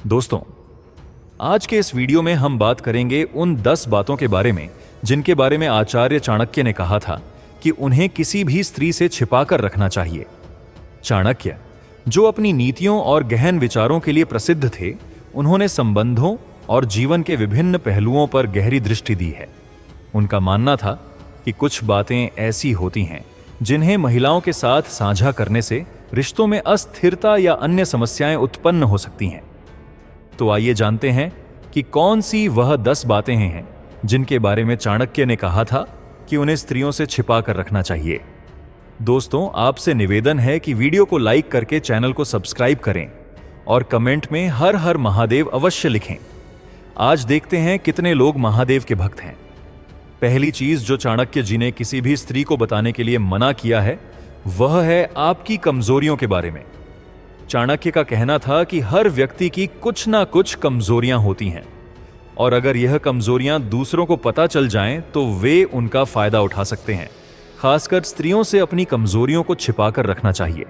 दोस्तों, आज के इस वीडियो में हम बात करेंगे उन 10 बातों के बारे में जिनके बारे में आचार्य चाणक्य ने कहा था कि उन्हें किसी भी स्त्री से छिपाकर रखना चाहिए। चाणक्य, जो अपनी नीतियों और गहन विचारों के लिए प्रसिद्ध थे, उन्होंने संबंधों और जीवन के विभिन्न पहलुओं पर गहरी दृष्टि दी है। उनका मानना था कि कुछ बातें ऐसी होती हैं जिन्हें महिलाओं के साथ साझा करने से रिश्तों में अस्थिरता या अन्य समस्याएं उत्पन्न हो सकती हैं। तो आइए जानते हैं कि कौन सी वह 10 बातें हैं जिनके बारे में चाणक्य ने कहा था कि उन्हें स्त्रियों से छिपा कर रखना चाहिए। दोस्तों, आपसे निवेदन है कि वीडियो को लाइक करके चैनल को सब्सक्राइब करें और कमेंट में हर हर महादेव अवश्य लिखें। आज देखते हैं कितने लोग महादेव के भक्त हैं। पहली चीज जो चाणक्य जी ने किसी भी स्त्री को बताने के लिए मना किया है, वह है आपकी कमजोरियों के बारे में। चाणक्य का कहना था कि हर व्यक्ति की कुछ ना कुछ कमजोरियां होती हैं और अगर यह कमजोरियां दूसरों को पता चल जाएं तो वे उनका फायदा उठा सकते हैं। खासकर स्त्रियों से अपनी कमजोरियों को छिपाकर रखना चाहिए,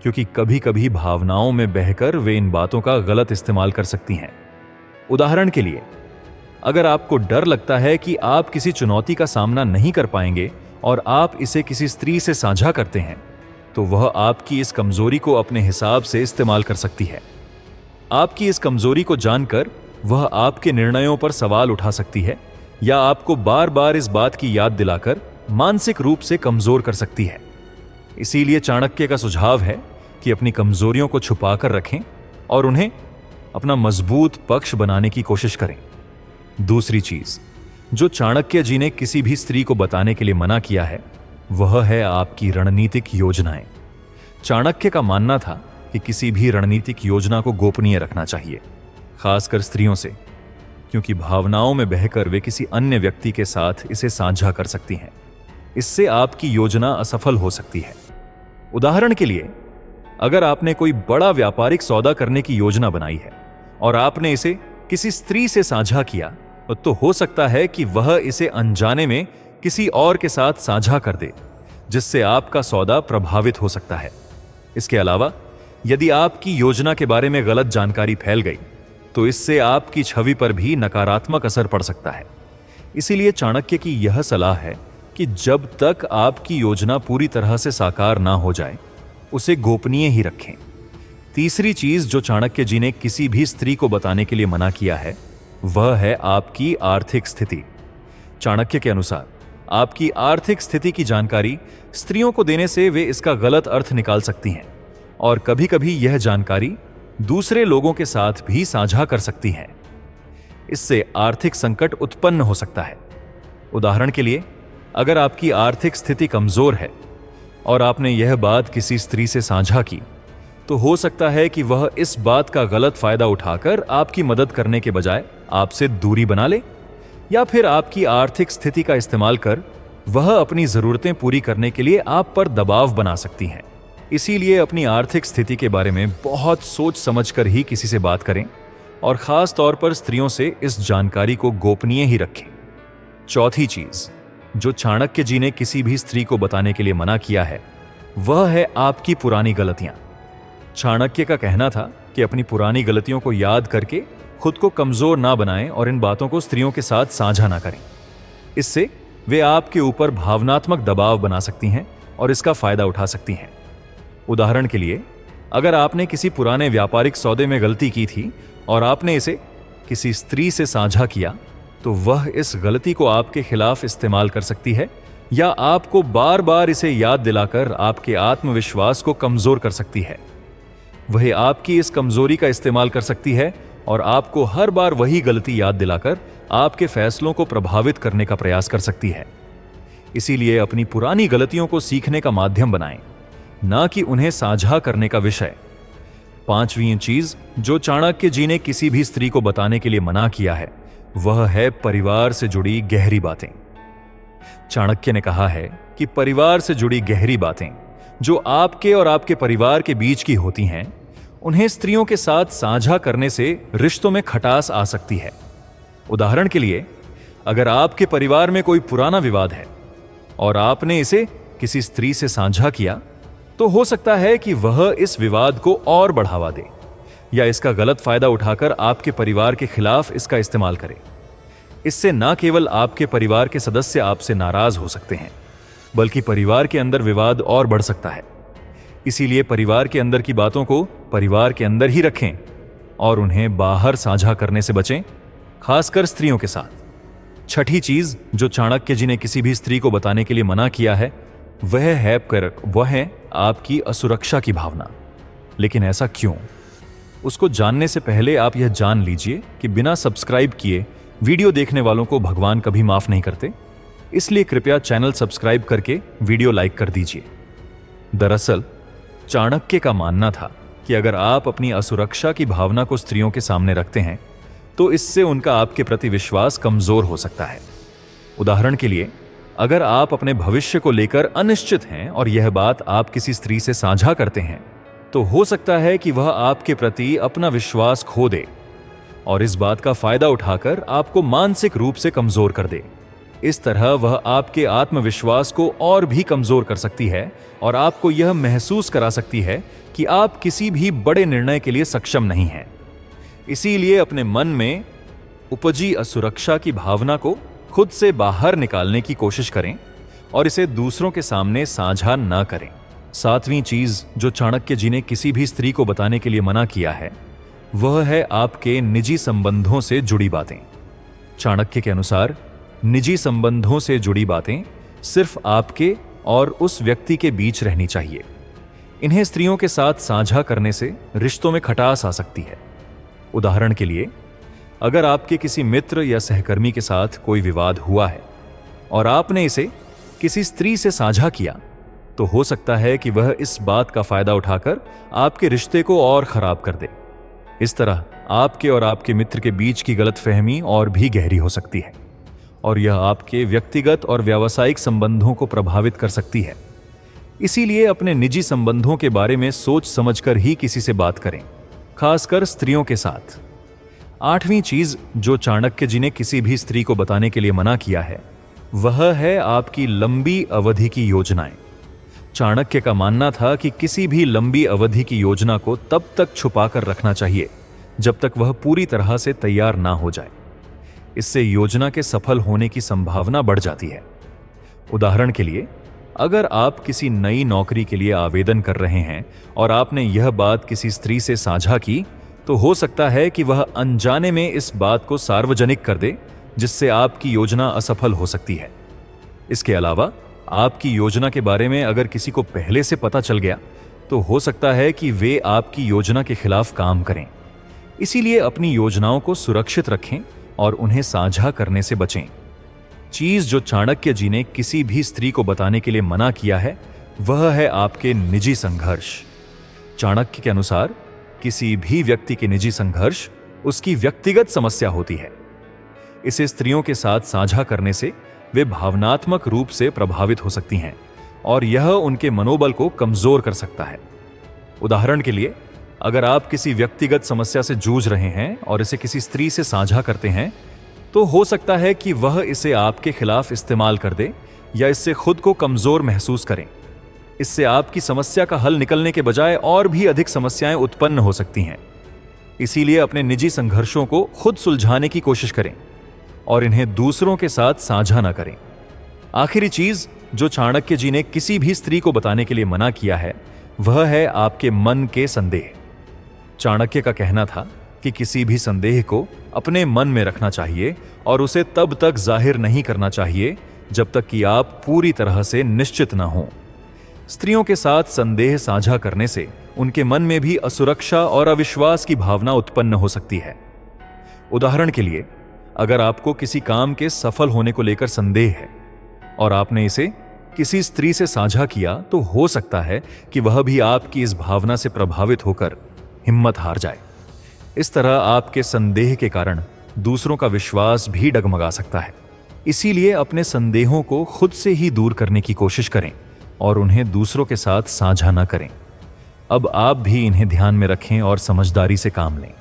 क्योंकि कभी कभी भावनाओं में बहकर वे इन बातों का गलत इस्तेमाल कर सकती हैं। उदाहरण के लिए, अगर आपको डर लगता है कि आप किसी चुनौती का सामना नहीं कर पाएंगे और आप इसे किसी स्त्री से साझा करते हैं, तो वह आपकी इस कमजोरी को अपने हिसाब से इस्तेमाल कर सकती है। आपकी इस कमजोरी को जानकर वह आपके निर्णयों पर सवाल उठा सकती है या आपको बार बार इस बात की याद दिलाकर मानसिक रूप से कमजोर कर सकती है। इसीलिए चाणक्य का सुझाव है कि अपनी कमजोरियों को छुपाकर रखें और उन्हें अपना मजबूत पक्ष बनाने की कोशिश करें। दूसरी चीज जो चाणक्य जी ने किसी भी स्त्री को बताने के लिए मना किया है, वह है आपकी रणनीतिक योजनाएं। चाणक्य का मानना था कि किसी भी रणनीतिक योजना को गोपनीय रखना चाहिए, खासकर स्त्रियों से, क्योंकि भावनाओं में बहकर वे किसी अन्य व्यक्ति के साथ इसे साझा कर सकती हैं। इससे आपकी योजना असफल हो सकती है। उदाहरण के लिए, अगर आपने कोई बड़ा व्यापारिक सौदा करने की योजना बनाई है और आपने इसे किसी स्त्री से साझा किया, तो हो सकता है कि वह इसे अनजाने में किसी और के साथ साझा कर दे, जिससे आपका सौदा प्रभावित हो सकता है। इसके अलावा, यदि आपकी योजना के बारे में गलत जानकारी फैल गई, तो इससे आपकी छवि पर भी नकारात्मक असर पड़ सकता है। इसीलिए चाणक्य की यह सलाह है कि जब तक आपकी योजना पूरी तरह से साकार ना हो जाए, उसे गोपनीय ही रखें। तीसरी चीज जो चाणक्य जी ने किसी भी स्त्री को बताने के लिए मना किया है, वह है आपकी आर्थिक स्थिति। चाणक्य के अनुसार आपकी आर्थिक स्थिति की जानकारी स्त्रियों को देने से वे इसका गलत अर्थ निकाल सकती हैं और कभी-कभी यह जानकारी दूसरे लोगों के साथ भी साझा कर सकती हैं। इससे आर्थिक संकट उत्पन्न हो सकता है। उदाहरण के लिए, अगर आपकी आर्थिक स्थिति कमजोर है और आपने यह बात किसी स्त्री से साझा की, तो हो सकता है कि वह इस बात का गलत फायदा उठाकर आपकी मदद करने के बजाय आपसे दूरी बना ले, या फिर आपकी आर्थिक स्थिति का इस्तेमाल कर वह अपनी जरूरतें पूरी करने के लिए आप पर दबाव बना सकती हैं। इसीलिए अपनी आर्थिक स्थिति के बारे में बहुत सोच समझकर ही किसी से बात करें और खास तौर पर स्त्रियों से इस जानकारी को गोपनीय ही रखें। चौथी चीज जो चाणक्य जी ने किसी भी स्त्री को बताने के लिए मना किया है, वह है आपकी पुरानी गलतियां। चाणक्य का कहना था कि अपनी पुरानी गलतियों को याद करके खुद को कमजोर ना बनाएं और इन बातों को स्त्रियों के साथ साझा ना करें। इससे वे आपके ऊपर भावनात्मक दबाव बना सकती हैं और इसका फायदा उठा सकती हैं। उदाहरण के लिए, अगर आपने किसी पुराने व्यापारिक सौदे में गलती की थी और आपने इसे किसी स्त्री से साझा किया, तो वह इस गलती को आपके खिलाफ इस्तेमाल कर सकती है या आपको बार बार इसे याद दिलाकर आपके आत्मविश्वास को कमजोर कर सकती है। वह आपकी इस कमजोरी का इस्तेमाल कर सकती है और आपको हर बार वही गलती याद दिलाकर आपके फैसलों को प्रभावित करने का प्रयास कर सकती है। इसीलिए अपनी पुरानी गलतियों को सीखने का माध्यम बनाएं, ना कि उन्हें साझा करने का विषय। पांचवीं चीज जो चाणक्य जी ने किसी भी स्त्री को बताने के लिए मना किया है, वह है परिवार से जुड़ी गहरी बातें। चाणक्य ने कहा है कि परिवार से जुड़ी गहरी बातें जो आपके और आपके परिवार के बीच की होती हैं, उन्हें स्त्रियों के साथ साझा करने से रिश्तों में खटास आ सकती है। उदाहरण के लिए, अगर आपके परिवार में कोई पुराना विवाद है और आपने इसे किसी स्त्री से साझा किया, तो हो सकता है कि वह इस विवाद को और बढ़ावा दे या इसका गलत फायदा उठाकर आपके परिवार के खिलाफ इसका इस्तेमाल करे। इससे न केवल आपके परिवार के सदस्य आपसे नाराज हो सकते हैं, बल्कि परिवार के अंदर विवाद और बढ़ सकता है। इसीलिए परिवार के अंदर की बातों को परिवार के अंदर ही रखें और उन्हें बाहर साझा करने से बचें, खासकर स्त्रियों के साथ। छठी चीज जो चाणक्य जी ने किसी भी स्त्री को बताने के लिए मना किया है वह है आपकी असुरक्षा की भावना। लेकिन ऐसा क्यों? उसको जानने से पहले आप यह जान लीजिए कि बिना सब्सक्राइब किए वीडियो देखने वालों को भगवान कभी माफ नहीं करते। इसलिए कृपया चैनल सब्सक्राइब करके वीडियो लाइक कर दीजिए। दरअसल चाणक्य का मानना था कि अगर आप अपनी असुरक्षा की भावना को स्त्रियों के सामने रखते हैं तो इससे उनका आपके प्रति विश्वास कमजोर हो सकता है। उदाहरण के लिए, अगर आप अपने भविष्य को लेकर अनिश्चित हैं और यह बात आप किसी स्त्री से साझा करते हैं तो हो सकता है कि वह आपके प्रति अपना विश्वास खो दे और इस बात का फायदा उठाकर आपको मानसिक रूप से कमजोर कर दे। इस तरह वह आपके आत्मविश्वास को और भी कमजोर कर सकती है और आपको यह महसूस करा सकती है कि आप किसी भी बड़े निर्णय के लिए सक्षम नहीं हैं। इसीलिए अपने मन में उपजी असुरक्षा की भावना को खुद से बाहर निकालने की कोशिश करें और इसे दूसरों के सामने साझा न करें। सातवीं चीज जो चाणक्य जी ने किसी भी स्त्री को बताने के लिए मना किया है वह है आपके निजी संबंधों से जुड़ी बातें। चाणक्य के अनुसार निजी संबंधों से जुड़ी बातें सिर्फ आपके और उस व्यक्ति के बीच रहनी चाहिए। इन्हें स्त्रियों के साथ साझा करने से रिश्तों में खटास आ सकती है। उदाहरण के लिए, अगर आपके किसी मित्र या सहकर्मी के साथ कोई विवाद हुआ है और आपने इसे किसी स्त्री से साझा किया तो हो सकता है कि वह इस बात का फायदा उठाकर आपके रिश्ते को और खराब कर दे। इस तरह आपके और आपके मित्र के बीच की गलतफहमी और भी गहरी हो सकती है और यह आपके व्यक्तिगत और व्यावसायिक संबंधों को प्रभावित कर सकती है। इसीलिए अपने निजी संबंधों के बारे में सोच समझकर ही किसी से बात करें, खासकर स्त्रियों के साथ। आठवीं चीज जो चाणक्य जी ने किसी भी स्त्री को बताने के लिए मना किया है वह है आपकी लंबी अवधि की योजनाएं। चाणक्य का मानना था कि किसी भी लंबी अवधि की योजना को तब तक छुपा कर रखना चाहिए जब तक वह पूरी तरह से तैयार ना हो जाए। इससे योजना के सफल होने की संभावना बढ़ जाती है। उदाहरण के लिए, अगर आप किसी नई नौकरी के लिए आवेदन कर रहे हैं और आपने यह बात किसी स्त्री से साझा की तो हो सकता है कि वह अनजाने में इस बात को सार्वजनिक कर दे, जिससे आपकी योजना असफल हो सकती है। इसके अलावा आपकी योजना के बारे में अगर किसी को पहले से पता चल गया तो हो सकता है कि वे आपकी योजना के खिलाफ काम करें। इसीलिए अपनी योजनाओं को सुरक्षित रखें और उन्हें साझा करने से बचें। चीज जो चाणक्य जी ने किसी भी स्त्री को बताने के लिए मना किया है वह है आपके निजी संघर्ष। चाणक्य के अनुसार किसी भी व्यक्ति के निजी संघर्ष उसकी व्यक्तिगत समस्या होती है। इसे स्त्रियों के साथ साझा करने से वे भावनात्मक रूप से प्रभावित हो सकती हैं और यह उनके मनोबल को कमजोर कर सकता है। उदाहरण के लिए, अगर आप किसी व्यक्तिगत समस्या से जूझ रहे हैं और इसे किसी स्त्री से साझा करते हैं तो हो सकता है कि वह इसे आपके खिलाफ इस्तेमाल कर दे या इससे खुद को कमजोर महसूस करें। इससे आपकी समस्या का हल निकलने के बजाय और भी अधिक समस्याएं उत्पन्न हो सकती हैं। इसीलिए अपने निजी संघर्षों को खुद सुलझाने की कोशिश करें और इन्हें दूसरों के साथ साझा न करें। आखिरी चीज जो चाणक्य जी ने किसी भी स्त्री को बताने के लिए मना किया है वह है आपके मन के संदेह। चाणक्य का कहना था कि किसी भी संदेह को अपने मन में रखना चाहिए और उसे तब तक जाहिर नहीं करना चाहिए जब तक कि आप पूरी तरह से निश्चित न हों। स्त्रियों के साथ संदेह साझा करने से उनके मन में भी असुरक्षा और अविश्वास की भावना उत्पन्न हो सकती है। उदाहरण के लिए, अगर आपको किसी काम के सफल होने को लेकर संदेह है और आपने इसे किसी स्त्री से साझा किया तो हो सकता है कि वह भी आपकी इस भावना से प्रभावित होकर हिम्मत हार जाए। इस तरह आपके संदेह के कारण दूसरों का विश्वास भी डगमगा सकता है। इसीलिए अपने संदेहों को खुद से ही दूर करने की कोशिश करें और उन्हें दूसरों के साथ साझा न करें। अब आप भी इन्हें ध्यान में रखें और समझदारी से काम लें।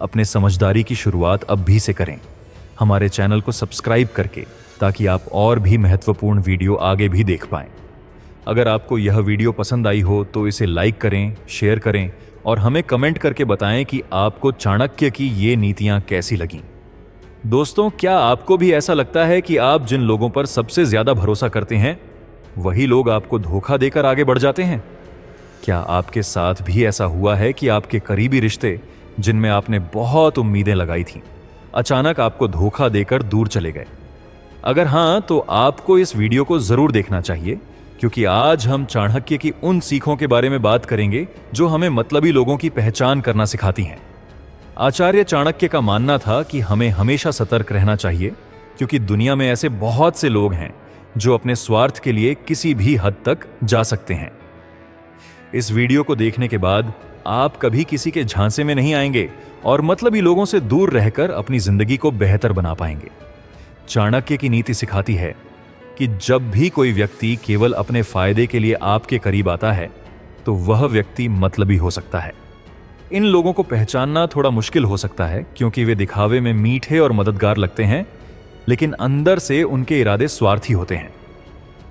अपने समझदारी की शुरुआत अब भी से करें, हमारे चैनल को सब्सक्राइब करके, ताकि आप और भी महत्वपूर्ण वीडियो आगे भी देख पाएं। अगर आपको यह वीडियो पसंद आई हो तो इसे लाइक करें, शेयर करें और हमें कमेंट करके बताएं कि आपको चाणक्य की ये नीतियां कैसी लगीं। दोस्तों, क्या आपको भी ऐसा लगता है कि आप जिन लोगों पर सबसे ज्यादा भरोसा करते हैं वही लोग आपको धोखा देकर आगे बढ़ जाते हैं? क्या आपके साथ भी ऐसा हुआ है कि आपके करीबी रिश्ते, जिनमें आपने बहुत उम्मीदें लगाई थीं, अचानक आपको धोखा देकर दूर चले गए? अगर हां, तो आपको इस वीडियो को जरूर देखना चाहिए, क्योंकि आज हम चाणक्य की उन सीखों के बारे में बात करेंगे जो हमें मतलबी लोगों की पहचान करना सिखाती हैं। आचार्य चाणक्य का मानना था कि हमें हमेशा सतर्क रहना चाहिए, क्योंकि दुनिया में ऐसे बहुत से लोग हैं जो अपने स्वार्थ के लिए किसी भी हद तक जा सकते हैं। इस वीडियो को देखने के बाद आप कभी किसी के झांसे में नहीं आएंगे और मतलबी लोगों से दूर रहकर अपनी जिंदगी को बेहतर बना पाएंगे। चाणक्य की नीति सिखाती है कि जब भी कोई व्यक्ति केवल अपने फायदे के लिए आपके करीब आता है, तो वह व्यक्ति मतलबी हो सकता है। इन लोगों को पहचानना थोड़ा मुश्किल हो सकता है, क्योंकि वे दिखावे में मीठे और मददगार लगते हैं, लेकिन अंदर से उनके इरादे स्वार्थी होते हैं।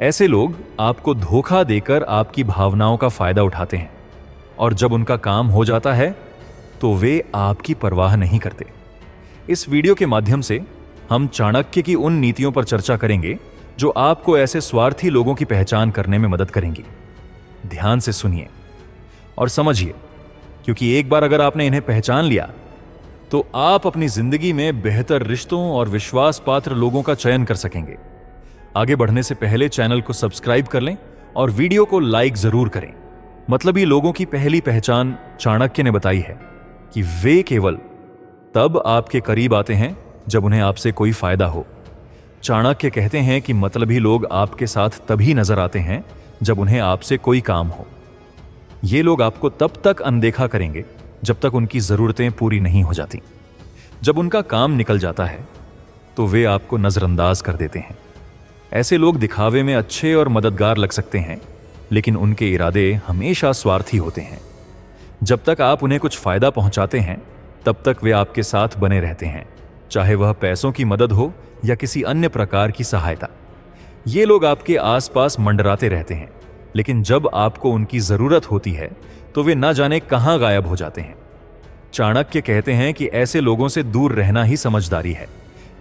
ऐसे लोग आपको धोखा देकर आपकी भावनाओं का फायदा उठाते हैं, और जब उनका काम हो जाता है तो वे आपकी परवाह नहीं करते। इस वीडियो के माध्यम से हम चाणक्य की उन नीतियों पर चर्चा करेंगे जो आपको ऐसे स्वार्थी लोगों की पहचान करने में मदद करेंगी। ध्यान से सुनिए और समझिए, क्योंकि एक बार अगर आपने इन्हें पहचान लिया तो आप अपनी जिंदगी में बेहतर रिश्तों और विश्वास पात्र लोगों का चयन कर सकेंगे। आगे बढ़ने से पहले चैनल को सब्सक्राइब कर लें और वीडियो को लाइक जरूर करें। मतलबी लोगों की पहली पहचान चाणक्य ने बताई है कि वे केवल तब आपके करीब आते हैं जब उन्हें आपसे कोई फायदा हो। चाणक्य कहते हैं कि मतलबी लोग आपके साथ तभी नजर आते हैं जब उन्हें आपसे कोई काम हो। ये लोग आपको तब तक अनदेखा करेंगे जब तक उनकी जरूरतें पूरी नहीं हो जाती। जब उनका काम निकल जाता है तो वे आपको नजरअंदाज कर देते हैं। ऐसे लोग दिखावे में अच्छे और मददगार लग सकते हैं, लेकिन उनके इरादे हमेशा स्वार्थी होते हैं। जब तक आप उन्हें कुछ फायदा पहुंचाते हैं, तब तक वे आपके साथ बने रहते हैं, चाहे वह पैसों की मदद हो या किसी अन्य प्रकार की सहायता। ये लोग आपके आसपास मंडराते रहते हैं, लेकिन जब आपको उनकी जरूरत होती है तो वे न जाने कहां गायब हो जाते हैं। चाणक्य कहते हैं कि ऐसे लोगों से दूर रहना ही समझदारी है,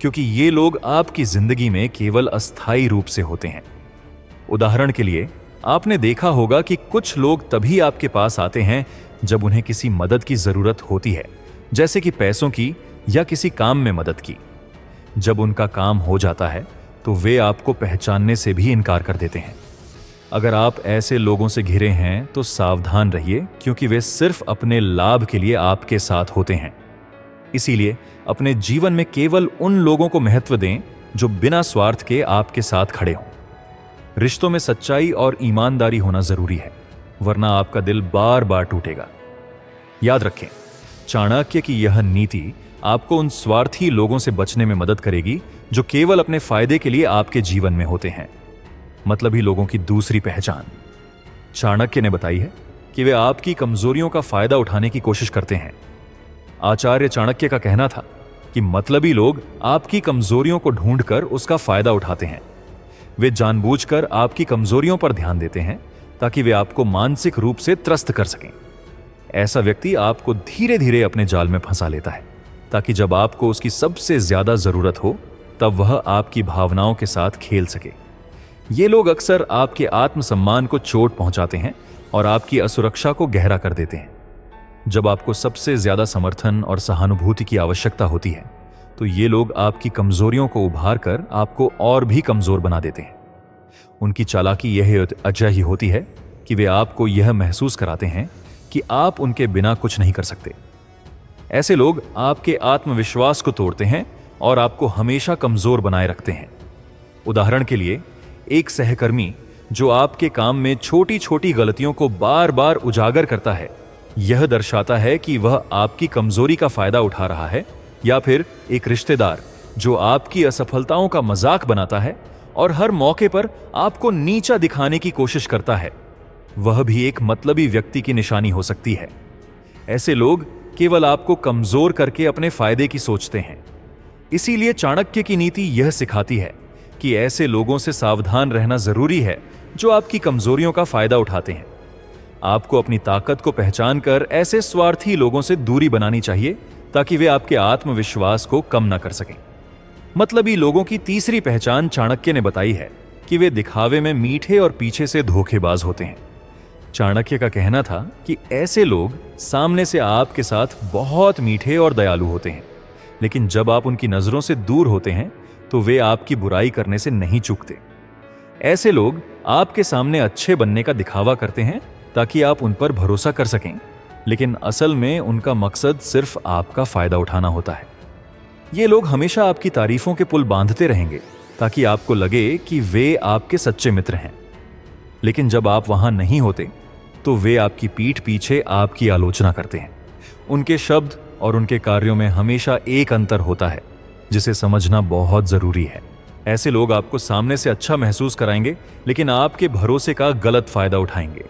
क्योंकि ये लोग आपकी जिंदगी में केवल अस्थायी रूप से होते हैं। उदाहरण के लिए, आपने देखा होगा कि कुछ लोग तभी आपके पास आते हैं जब उन्हें किसी मदद की जरूरत होती है, जैसे कि पैसों की या किसी काम में मदद की। जब उनका काम हो जाता है तो वे आपको पहचानने से भी इनकार कर देते हैं। अगर आप ऐसे लोगों से घिरे हैं तो सावधान रहिए, क्योंकि वे सिर्फ अपने लाभ के लिए आपके साथ होते हैं। इसीलिए अपने जीवन में केवल उन लोगों को महत्व दें जो बिना स्वार्थ के आपके साथ खड़े हों। रिश्तों में सच्चाई और ईमानदारी होना जरूरी है, वरना आपका दिल बार बार टूटेगा। याद रखें, चाणक्य की यह नीति आपको उन स्वार्थी लोगों से बचने में मदद करेगी जो केवल अपने फायदे के लिए आपके जीवन में होते हैं। मतलबी लोगों की दूसरी पहचान चाणक्य ने बताई है कि वे आपकी कमजोरियों का फायदा उठाने की कोशिश करते हैं। आचार्य चाणक्य का कहना था कि मतलबी लोग आपकी कमजोरियों को ढूंढकर उसका फायदा उठाते हैं। वे जानबूझकर आपकी कमजोरियों पर ध्यान देते हैं ताकि वे आपको मानसिक रूप से त्रस्त कर सकें। ऐसा व्यक्ति आपको धीरे धीरे अपने जाल में फंसा लेता है, ताकि जब आपको उसकी सबसे ज्यादा जरूरत हो तब वह आपकी भावनाओं के साथ खेल सके। ये लोग अक्सर आपके आत्मसम्मान को चोट पहुंचाते हैं और आपकी असुरक्षा को गहरा कर देते हैं। जब आपको सबसे ज्यादा समर्थन और सहानुभूति की आवश्यकता होती है, तो ये लोग आपकी कमजोरियों को उभार कर आपको और भी कमजोर बना देते हैं। उनकी चालाकी यह अजय होती है कि वे आपको यह महसूस कराते हैं कि आप उनके बिना कुछ नहीं कर सकते। ऐसे लोग आपके आत्मविश्वास को तोड़ते हैं और आपको हमेशा कमजोर बनाए रखते हैं। उदाहरण के लिए, एक सहकर्मी जो आपके काम में छोटी छोटी गलतियों को बार बार उजागर करता है, यह दर्शाता है कि वह आपकी कमजोरी का फायदा उठा रहा है। या फिर एक रिश्तेदार जो आपकी असफलताओं का मजाक बनाता है और हर मौके पर आपको नीचा दिखाने की कोशिश करता है, वह भी एक मतलबी व्यक्ति की निशानी हो सकती है। ऐसे लोग केवल आपको कमजोर करके अपने फायदे की सोचते हैं। इसीलिए चाणक्य की नीति यह सिखाती है कि ऐसे लोगों से सावधान रहना जरूरी है जो आपकी कमजोरियों का फायदा उठाते हैं। आपको अपनी ताकत को पहचान कर ऐसे स्वार्थी लोगों से दूरी बनानी चाहिए ताकि वे आपके आत्मविश्वास को कम ना कर सकें। मतलबी लोगों की तीसरी पहचान चाणक्य ने बताई है कि वे दिखावे में मीठे और पीछे से धोखेबाज होते हैं। चाणक्य का कहना था कि ऐसे लोग सामने से आपके साथ बहुत मीठे और दयालु होते हैं, लेकिन जब आप उनकी नजरों से दूर होते हैं तो वे आपकी बुराई करने से नहीं चूकते। ऐसे लोग आपके सामने अच्छे बनने का दिखावा करते हैं ताकि आप उन पर भरोसा कर सकें, लेकिन असल में उनका मकसद सिर्फ आपका फायदा उठाना होता है। ये लोग हमेशा आपकी तारीफों के पुल बांधते रहेंगे ताकि आपको लगे कि वे आपके सच्चे मित्र हैं, लेकिन जब आप वहां नहीं होते तो वे आपकी पीठ पीछे आपकी आलोचना करते हैं। उनके शब्द और उनके कार्यों में हमेशा एक अंतर होता है जिसे समझना बहुत जरूरी है। ऐसे लोग आपको सामने से अच्छा महसूस कराएंगे, लेकिन आपके भरोसे का गलत फायदा उठाएंगे।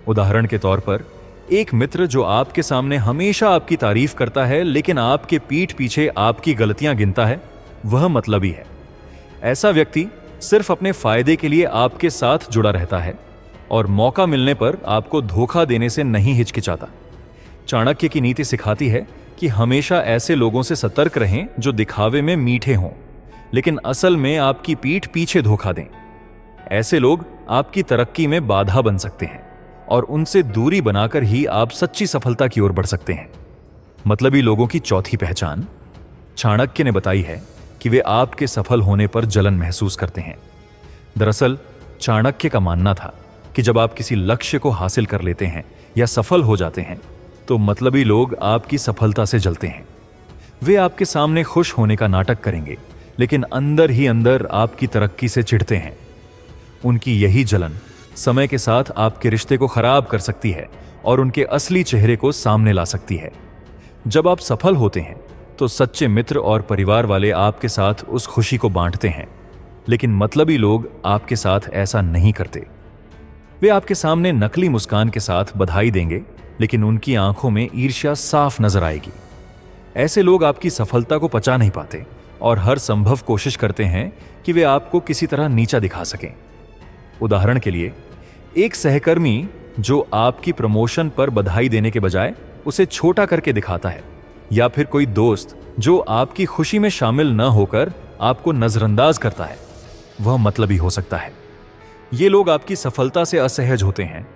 उदाहरण के तौर पर, एक मित्र जो आपके सामने हमेशा आपकी तारीफ करता है लेकिन आपके पीठ पीछे आपकी गलतियां गिनता है, वह मतलबी है। ऐसा व्यक्ति सिर्फ अपने फायदे के लिए आपके साथ जुड़ा रहता है और मौका मिलने पर आपको धोखा देने से नहीं हिचकिचाता। चाणक्य की नीति सिखाती है कि हमेशा ऐसे लोगों से सतर्क रहें जो दिखावे में मीठे हों लेकिन असल में आपकी पीठ पीछे धोखा दें। ऐसे लोग आपकी तरक्की में बाधा बन सकते हैं और उनसे दूरी बनाकर ही आप सच्ची सफलता की ओर बढ़ सकते हैं। मतलबी लोगों की चौथी पहचान चाणक्य ने बताई है कि वे आपके सफल होने पर जलन महसूस करते हैं। दरअसल चाणक्य का मानना था कि जब आप किसी लक्ष्य को हासिल कर लेते हैं या सफल हो जाते हैं तो मतलबी लोग आपकी सफलता से जलते हैं। वे आपके सामने खुश होने का नाटक करेंगे लेकिन अंदर ही अंदर आपकी तरक्की से चिढ़ते हैं। उनकी यही जलन समय के साथ आपके रिश्ते को खराब कर सकती है और उनके असली चेहरे को सामने ला सकती है। जब आप सफल होते हैं तो सच्चे मित्र और परिवार वाले आपके साथ उस खुशी को बांटते हैं, लेकिन मतलबी लोग आपके साथ ऐसा नहीं करते। वे आपके सामने नकली मुस्कान के साथ बधाई देंगे लेकिन उनकी आंखों में ईर्ष्या साफ नजर आएगी। ऐसे लोग आपकी सफलता को पचा नहीं पाते और हर संभव कोशिश करते हैं कि वे आपको किसी तरह नीचा दिखा सकें। उदाहरण के लिए, एक सहकर्मी जो आपकी प्रमोशन पर बधाई देने के बजाय उसे छोटा करके दिखाता है, या फिर कोई दोस्त जो आपकी खुशी में शामिल न होकर आपको नजरअंदाज करता है, वह मतलबी हो सकता है। ये लोग आपकी सफलता से असहज होते हैं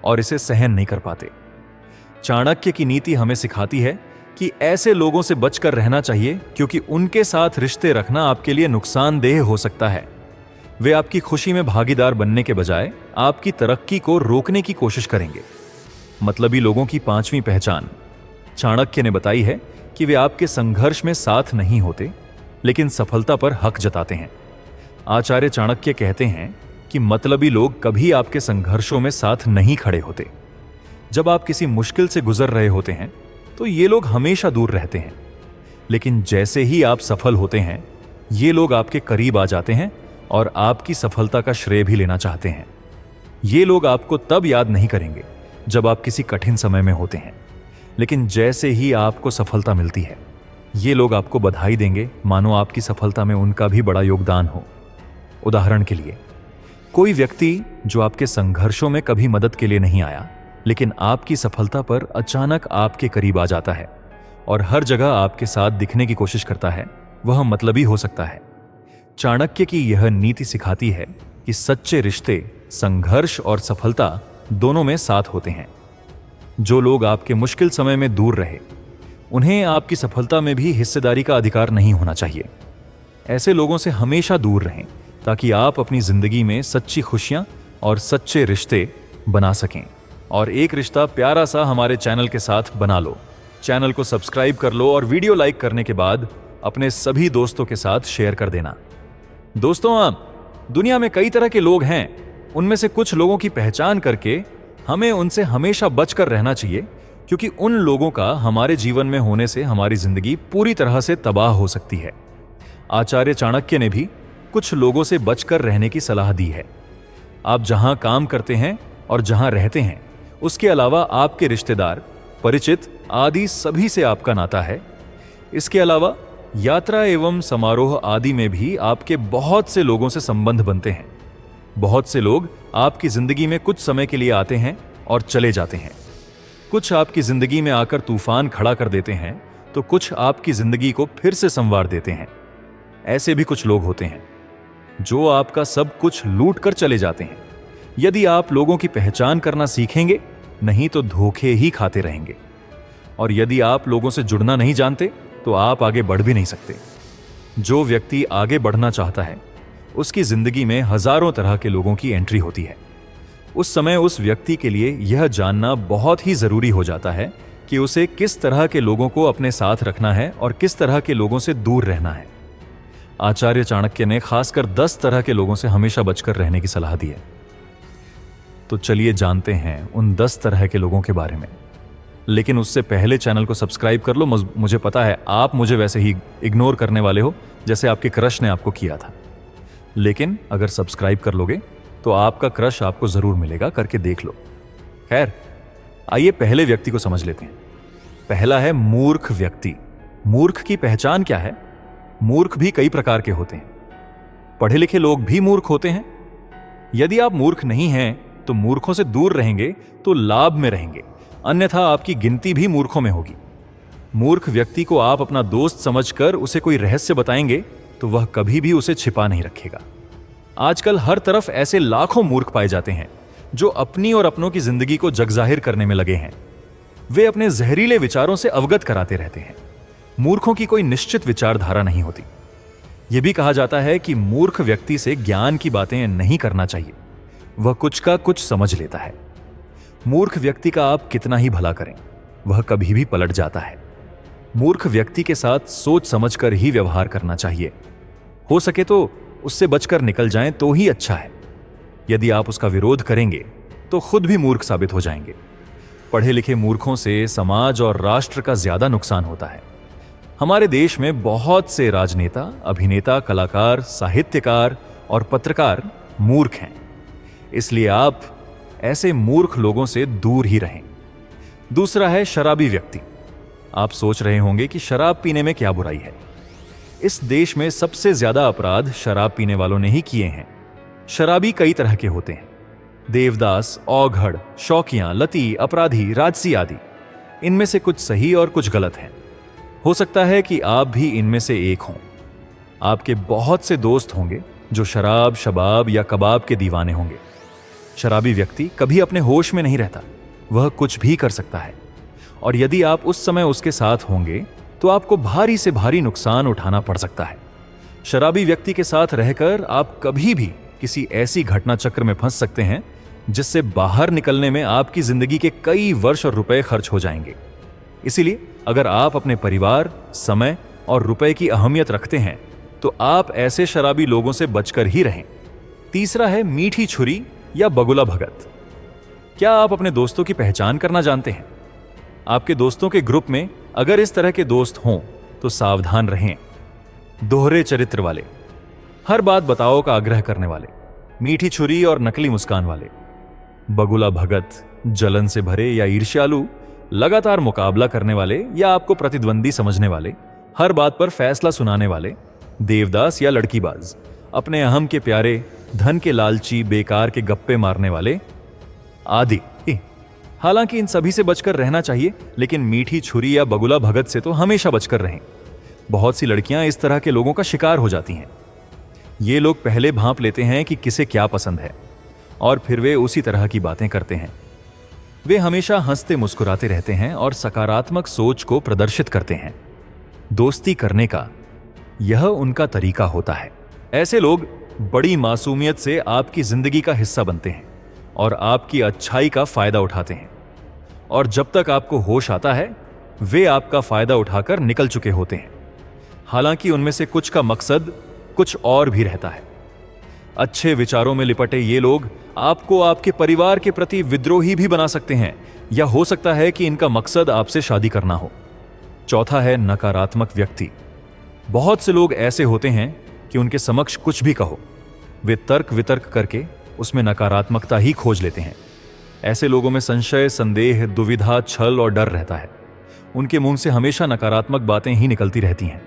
और इसे सहन नहीं कर पाते। चाणक्य की नीति हमें सिखाती है कि ऐसे लोगों से बचकर रहना चाहिए क्योंकि उनके साथ रिश्ते रखना आपके लिए नुकसानदेह हो सकता है। वे आपकी खुशी में भागीदार बनने के बजाय आपकी तरक्की को रोकने की कोशिश करेंगे। मतलबी लोगों की पांचवी पहचान चाणक्य ने बताई है कि वे आपके संघर्ष में साथ नहीं होते लेकिन सफलता पर हक जताते हैं। आचार्य चाणक्य कहते हैं कि मतलबी लोग कभी आपके संघर्षों में साथ नहीं खड़े होते। जब आप किसी मुश्किल से गुजर रहे होते हैं तो ये लोग हमेशा दूर रहते हैं, लेकिन जैसे ही आप सफल होते हैं ये लोग आपके करीब आ जाते हैं और आपकी सफलता का श्रेय भी लेना चाहते हैं। ये लोग आपको तब याद नहीं करेंगे जब आप किसी कठिन समय में होते हैं, लेकिन जैसे ही आपको सफलता मिलती है ये लोग आपको बधाई देंगे मानो आपकी सफलता में उनका भी बड़ा योगदान हो। उदाहरण के लिए, कोई व्यक्ति जो आपके संघर्षों में कभी मदद के लिए नहीं आया लेकिन आपकी सफलता पर अचानक आपके करीब आ जाता है और हर जगह आपके साथ दिखने की कोशिश करता है, वह मतलबी हो सकता है। चाणक्य की यह नीति सिखाती है कि सच्चे रिश्ते संघर्ष और सफलता दोनों में साथ होते हैं। जो लोग आपके मुश्किल समय में दूर रहे, उन्हें आपकी सफलता में भी हिस्सेदारी का अधिकार नहीं होना चाहिए। ऐसे लोगों से हमेशा दूर रहें ताकि आप अपनी जिंदगी में सच्ची खुशियां और सच्चे रिश्ते बना सकें। और एक रिश्ता प्यारा सा हमारे चैनल के साथ बना लो। चैनल को सब्सक्राइब कर लो और वीडियो लाइक करने के बाद अपने सभी दोस्तों के साथ शेयर कर देना। दोस्तों, दुनिया में कई तरह के लोग हैं। उनमें से कुछ लोगों की पहचान करके हमें उनसे हमेशा बचकर रहना चाहिए, क्योंकि उन लोगों का हमारे जीवन में होने से हमारी जिंदगी पूरी तरह से तबाह हो सकती है। आचार्य चाणक्य ने भी कुछ लोगों से बचकर रहने की सलाह दी है। आप जहां काम करते हैं और जहां रहते हैं, उसके अलावा आपके रिश्तेदार, परिचित आदि सभी से आपका नाता है। इसके अलावा यात्रा एवं समारोह आदि में भी आपके बहुत से लोगों से संबंध बनते हैं। बहुत से लोग आपकी जिंदगी में कुछ समय के लिए आते हैं और चले जाते हैं। कुछ आपकी जिंदगी में आकर तूफान खड़ा कर देते हैं, तो कुछ आपकी जिंदगी को फिर से संवार देते हैं। ऐसे भी कुछ लोग होते हैं जो आपका सब कुछ लूट कर चले जाते हैं। यदि आप लोगों की पहचान करना सीखेंगे, नहीं तो धोखे ही खाते रहेंगे। और यदि आप लोगों से जुड़ना नहीं जानते, तो आप आगे बढ़ भी नहीं सकते। जो व्यक्ति आगे बढ़ना चाहता है, उसकी जिंदगी में हजारों तरह के लोगों की एंट्री होती है। उस समय उस व्यक्ति के लिए यह जानना बहुत ही जरूरी हो जाता है कि उसे किस तरह के लोगों को अपने साथ रखना है और किस तरह के लोगों से दूर रहना है। आचार्य चाणक्य ने खासकर 10 तरह के लोगों से हमेशा बचकर रहने की सलाह दी है। तो चलिए जानते हैं उन 10 तरह के लोगों के बारे में। लेकिन उससे पहले चैनल को सब्सक्राइब कर लो। मुझे पता है आप मुझे वैसे ही इग्नोर करने वाले हो, जैसे आपके क्रश ने आपको किया था। लेकिन अगर सब्सक्राइब कर लोगे तो आपका क्रश आपको जरूर मिलेगा, करके देख लो। खैर, आइए पहले व्यक्ति को समझ लेते हैं। पहला है मूर्ख व्यक्ति। मूर्ख की पहचान क्या है? मूर्ख भी कई प्रकार के होते हैं। पढ़े लिखे लोग भी मूर्ख होते हैं। यदि आप मूर्ख नहीं हैं तो मूर्खों से दूर रहेंगे तो लाभ में रहेंगे, अन्यथा आपकी गिनती भी मूर्खों में होगी। मूर्ख व्यक्ति को आप अपना दोस्त समझकर उसे कोई रहस्य बताएंगे तो वह कभी भी उसे छिपा नहीं रखेगा। आजकल हर तरफ ऐसे लाखों मूर्ख पाए जाते हैं जो अपनी और अपनों की जिंदगी को जगजाहिर करने में लगे हैं। वे अपने जहरीले विचारों से अवगत कराते रहते हैं। मूर्खों की कोई निश्चित विचारधारा नहीं होती। यह भी कहा जाता है कि मूर्ख व्यक्ति से ज्ञान की बातें नहीं करना चाहिए, वह कुछ का कुछ समझ लेता है। मूर्ख व्यक्ति का आप कितना ही भला करें, वह कभी भी पलट जाता है। मूर्ख व्यक्ति के साथ सोच समझकर ही व्यवहार करना चाहिए। हो सके तो उससे बचकर निकल जाएं तो ही अच्छा है। यदि आप उसका विरोध करेंगे तो खुद भी मूर्ख साबित हो जाएंगे। पढ़े लिखे मूर्खों से समाज और राष्ट्र का ज्यादा नुकसान होता है। हमारे देश में बहुत से राजनेता, अभिनेता, कलाकार, साहित्यकार और पत्रकार मूर्ख हैं। इसलिए आप ऐसे मूर्ख लोगों से दूर ही रहें। दूसरा है शराबी व्यक्ति। आप सोच रहे होंगे कि शराब पीने में क्या बुराई है। इस देश में सबसे ज्यादा अपराध शराब पीने वालों ने ही किए हैं। शराबी कई तरह के होते हैं। देवदास, औघड़, शौकिया, लती, अपराधी, राजसी आदि। इनमें से कुछ सही और कुछ गलत हैं। हो सकता है कि आप भी इनमें से एक हों। आपके बहुत से दोस्त होंगे जो शराब, शबाब या कबाब के दीवाने होंगे। शराबी व्यक्ति कभी अपने होश में नहीं रहता, वह कुछ भी कर सकता है। और यदि आप उस समय उसके साथ होंगे तो आपको भारी से भारी नुकसान उठाना पड़ सकता है। शराबी व्यक्ति के साथ रहकर आप कभी भी किसी ऐसी घटना चक्र में फंस सकते हैं जिससे बाहर निकलने में आपकी जिंदगी के कई वर्ष और रुपए खर्च हो जाएंगे। इसीलिए अगर आप अपने परिवार, समय और रुपए की अहमियत रखते हैं तो आप ऐसे शराबी लोगों से बचकर ही रहें। तीसरा है मीठी छुरी या बगुला भगत। क्या आप अपने दोस्तों की पहचान करना जानते हैं? आपके दोस्तों के ग्रुप में अगर इस तरह के दोस्त हों तो सावधान रहें। दोहरे चरित्र वाले, हर बात बताओ का आग्रह करने वाले, मीठी छुरी और नकली मुस्कान वाले, बगुला भगत, जलन से भरे या ईर्ष्यालु, लगातार मुकाबला करने वाले या आपको प्रतिद्वंदी समझने वाले, हर बात पर फैसला सुनाने वाले, देवदास या लड़कीबाज, अपने अहम के प्यारे, धन के लालची, बेकार के गप्पे मारने वाले आदि। हालांकि इन सभी से बचकर रहना चाहिए, लेकिन मीठी छुरी या बगुला भगत से तो हमेशा बचकर रहें। बहुत सी लड़कियां इस तरह के लोगों का शिकार हो जाती हैं। ये लोग पहले भांप लेते हैं कि किसे क्या पसंद है और फिर वे उसी तरह की बातें करते हैं। वे हमेशा हंसते मुस्कुराते रहते हैं और सकारात्मक सोच को प्रदर्शित करते हैं। दोस्ती करने का यह उनका तरीका होता है। ऐसे लोग बड़ी मासूमियत से आपकी जिंदगी का हिस्सा बनते हैं और आपकी अच्छाई का फायदा उठाते हैं। और जब तक आपको होश आता है, वे आपका फायदा उठाकर निकल चुके होते हैं। हालांकि उनमें से कुछ का मकसद कुछ और भी रहता है। अच्छे विचारों में लिपटे ये लोग आपको आपके परिवार के प्रति विद्रोही भी बना सकते हैं, या हो सकता है कि इनका मकसद आपसे शादी करना हो। चौथा है नकारात्मक व्यक्ति। बहुत से लोग ऐसे होते हैं कि उनके समक्ष कुछ भी कहो, वे तर्क वितर्क करके उसमें नकारात्मकता ही खोज लेते हैं। ऐसे लोगों में संशय, संदेह, दुविधा, छल और डर रहता है। उनके मुंह से हमेशा नकारात्मक बातें ही निकलती रहती हैं।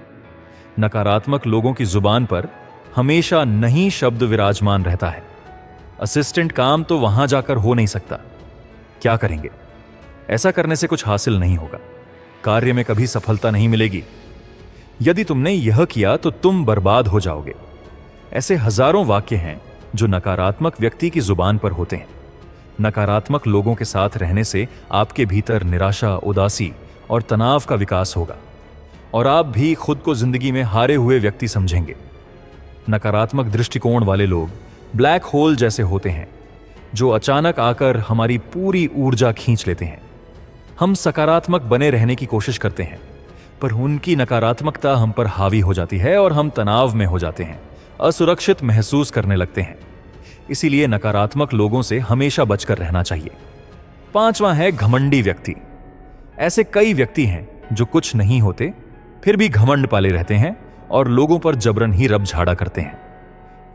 नकारात्मक लोगों की जुबान पर हमेशा नहीं शब्द विराजमान रहता है। असिस्टेंट काम तो वहां जाकर हो नहीं सकता। क्या करेंगे? ऐसा करने से कुछ हासिल नहीं होगा, कार्य में कभी सफलता नहीं मिलेगी। यदि तुमने यह किया तो तुम बर्बाद हो जाओगे। ऐसे हजारों वाक्य हैं जो नकारात्मक व्यक्ति की जुबान पर होते हैं। नकारात्मक लोगों के साथ रहने से आपके भीतर निराशा, उदासी और तनाव का विकास होगा और आप भी खुद को जिंदगी में हारे हुए व्यक्ति समझेंगे। नकारात्मक दृष्टिकोण वाले लोग ब्लैक होल जैसे होते हैं जो अचानक आकर हमारी पूरी ऊर्जा खींच लेते हैं। हम सकारात्मक बने रहने की कोशिश करते हैं, पर उनकी नकारात्मकता हम पर हावी हो जाती है और हम तनाव में हो जाते हैं, असुरक्षित महसूस करने लगते हैं। इसीलिए नकारात्मक लोगों से हमेशा बचकर रहना चाहिए। 5वां है घमंडी व्यक्ति। ऐसे कई व्यक्ति हैं जो कुछ नहीं होते फिर भी घमंड पाले रहते हैं और लोगों पर जबरन ही रब झाड़ा करते हैं।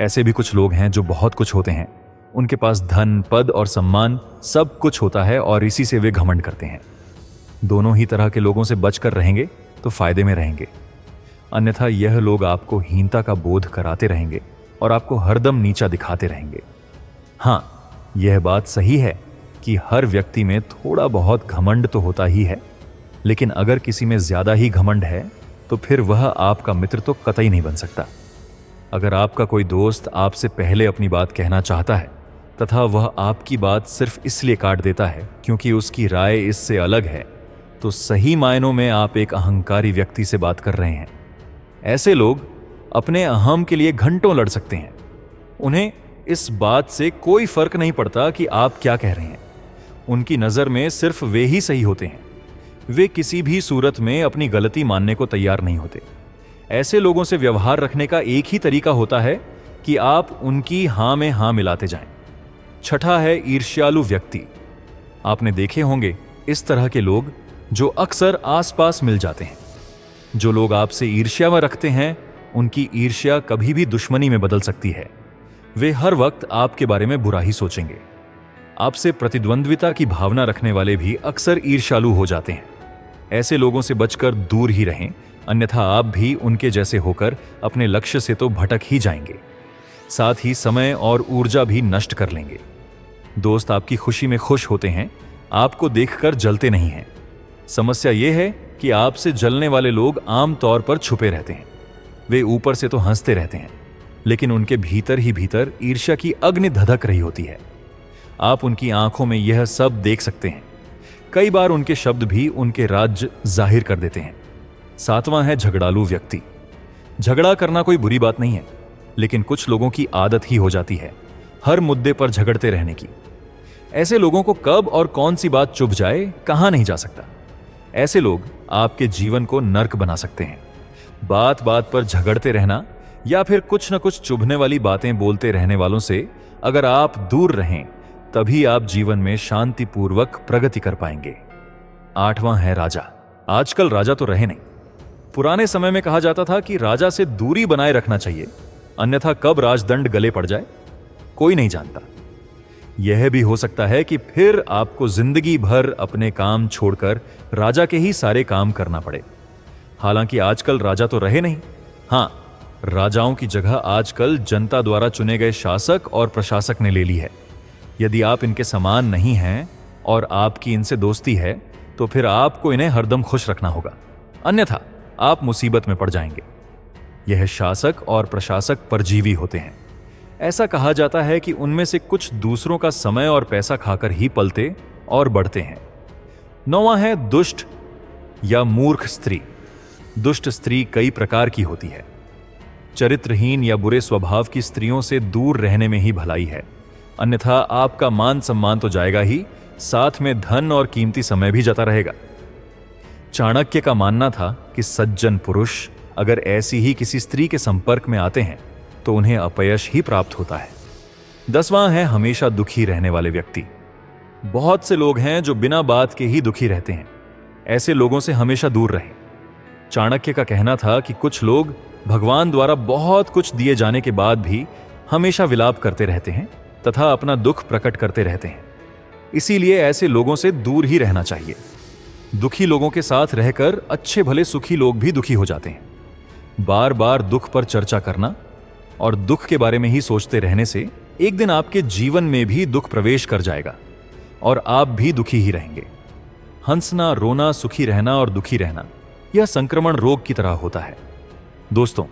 ऐसे भी कुछ लोग हैं जो बहुत कुछ होते हैं, उनके पास धन, पद और सम्मान सब कुछ होता है और इसी से वे घमंड करते हैं। दोनों ही तरह के लोगों से बचकर रहेंगे तो फायदे में रहेंगे, अन्यथा यह लोग आपको हीनता का बोध कराते रहेंगे और आपको हरदम नीचा दिखाते रहेंगे। हाँ, यह बात सही है कि हर व्यक्ति में थोड़ा बहुत घमंड तो होता ही है, लेकिन अगर किसी में ज्यादा ही घमंड है तो फिर वह आपका मित्र तो कतई नहीं बन सकता। अगर आपका कोई दोस्त आपसे पहले अपनी बात कहना चाहता है तथा वह आपकी बात सिर्फ इसलिए काट देता है क्योंकि उसकी राय इससे अलग है, तो सही मायनों में आप एक अहंकारी व्यक्ति से बात कर रहे हैं। ऐसे लोग अपने अहम के लिए घंटों लड़ सकते हैं। उन्हें इस बात से कोई फर्क नहीं पड़ता कि आप क्या कह रहे हैं। उनकी नजर में सिर्फ वे ही सही होते हैं। वे किसी भी सूरत में अपनी गलती मानने को तैयार नहीं होते। ऐसे लोगों से व्यवहार रखने का एक ही तरीका होता है कि आप उनकी हां में हां मिलाते जाएं। 6ठा है ईर्ष्यालु व्यक्ति। आपने देखे होंगे इस तरह के लोग जो अक्सर आसपास मिल जाते हैं। जो लोग आपसे ईर्ष्या में रखते हैं, उनकी ईर्ष्या कभी भी दुश्मनी में बदल सकती है। वे हर वक्त आपके बारे में बुरा ही सोचेंगे। आपसे प्रतिद्वंद्विता की भावना रखने वाले भी अक्सर ईर्ष्यालु हो जाते हैं। ऐसे लोगों से बचकर दूर ही रहें, अन्यथा आप भी उनके जैसे होकर अपने लक्ष्य से तो भटक ही जाएंगे, साथ ही समय और ऊर्जा भी नष्ट कर लेंगे। दोस्त आपकी खुशी में खुश होते हैं, आपको देखकर जलते नहीं हैं। समस्या यह है कि आपसे जलने वाले लोग आम तौर पर छुपे रहते हैं। वे ऊपर से तो हंसते रहते हैं, लेकिन उनके भीतर ही भीतर ईर्ष्या की अग्नि धधक रही होती है। आप उनकी आंखों में यह सब देख सकते हैं। कई बार उनके शब्द भी उनके राज जाहिर कर देते हैं। 7वां है झगड़ालू व्यक्ति। झगड़ा करना कोई बुरी बात नहीं है, लेकिन कुछ लोगों की आदत ही हो जाती है हर मुद्दे पर झगड़ते रहने की। ऐसे लोगों को कब और कौन सी बात चुभ जाए कहां नहीं जा सकता। ऐसे लोग आपके जीवन को नर्क बना सकते हैं। बात बात पर झगड़ते रहना या फिर कुछ न कुछ चुभने वाली बातें बोलते रहने वालों से अगर आप दूर रहें, तभी आप जीवन में शांतिपूर्वक प्रगति कर पाएंगे। 8वां है राजा। आजकल राजा तो रहे नहीं। पुराने समय में कहा जाता था कि राजा से दूरी बनाए रखना चाहिए, अन्यथा कब राजदंड गले पड़ जाए कोई नहीं जानता। यह भी हो सकता है कि फिर आपको जिंदगी भर अपने काम छोड़कर राजा के ही सारे काम करना पड़े। हालांकि आजकल राजा तो रहे नहीं। हां, राजाओं की जगह आजकल जनता द्वारा चुने गए शासक और प्रशासक ने ले ली है। यदि आप इनके समान नहीं हैं और आपकी इनसे दोस्ती है, तो फिर आपको इन्हें हरदम खुश रखना होगा, अन्यथा आप मुसीबत में पड़ जाएंगे। यह शासक और प्रशासक परजीवी होते हैं। ऐसा कहा जाता है कि उनमें से कुछ दूसरों का समय और पैसा खाकर ही पलते और बढ़ते हैं। 9वां है दुष्ट या मूर्ख स्त्री। दुष्ट स्त्री कई प्रकार की होती है। चरित्रहीन या बुरे स्वभाव की स्त्रियों से दूर रहने में ही भलाई है, अन्यथा आपका मान सम्मान तो जाएगा ही, साथ में धन और कीमती समय भी जाता रहेगा। चाणक्य का मानना था कि सज्जन पुरुष अगर ऐसी ही किसी स्त्री के संपर्क में आते हैं तो उन्हें अपयश ही प्राप्त होता है। 10वां है हमेशा दुखी रहने वाले व्यक्ति। बहुत से लोग हैं जो बिना बात के ही दुखी रहते हैं। ऐसे लोगों से हमेशा दूर रहें। चाणक्य का कहना था कि कुछ लोग भगवान द्वारा बहुत कुछ दिए जाने के बाद भी हमेशा विलाप करते रहते हैं तथा अपना दुख प्रकट करते रहते हैं। इसीलिए ऐसे लोगों से दूर ही रहना चाहिए। दुखी लोगों के साथ रहकर अच्छे भले सुखी लोग भी दुखी हो जाते हैं। बार बार दुख पर चर्चा करना और दुख के बारे में ही सोचते रहने से एक दिन आपके जीवन में भी दुख प्रवेश कर जाएगा और आप भी दुखी ही रहेंगे। हंसना, रोना, सुखी रहना और दुखी रहना यह संक्रमण रोग की तरह होता है। दोस्तों,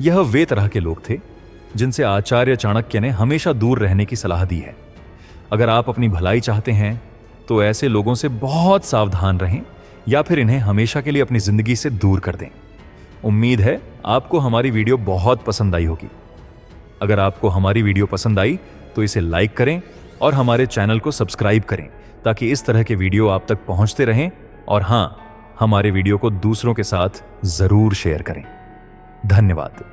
यह वे तरह के लोग थे जिनसे आचार्य चाणक्य ने हमेशा दूर रहने की सलाह दी है। अगर आप अपनी भलाई चाहते हैं तो ऐसे लोगों से बहुत सावधान रहें या फिर इन्हें हमेशा के लिए अपनी जिंदगी से दूर कर दें। उम्मीद है आपको हमारी वीडियो बहुत पसंद आई होगी। अगर आपको हमारी वीडियो पसंद आई तो इसे लाइक करें और हमारे चैनल को सब्सक्राइब करें ताकि इस तरह के वीडियो आप तक पहुंचते रहें। और हां, हमारे वीडियो को दूसरों के साथ जरूर शेयर करें। धन्यवाद।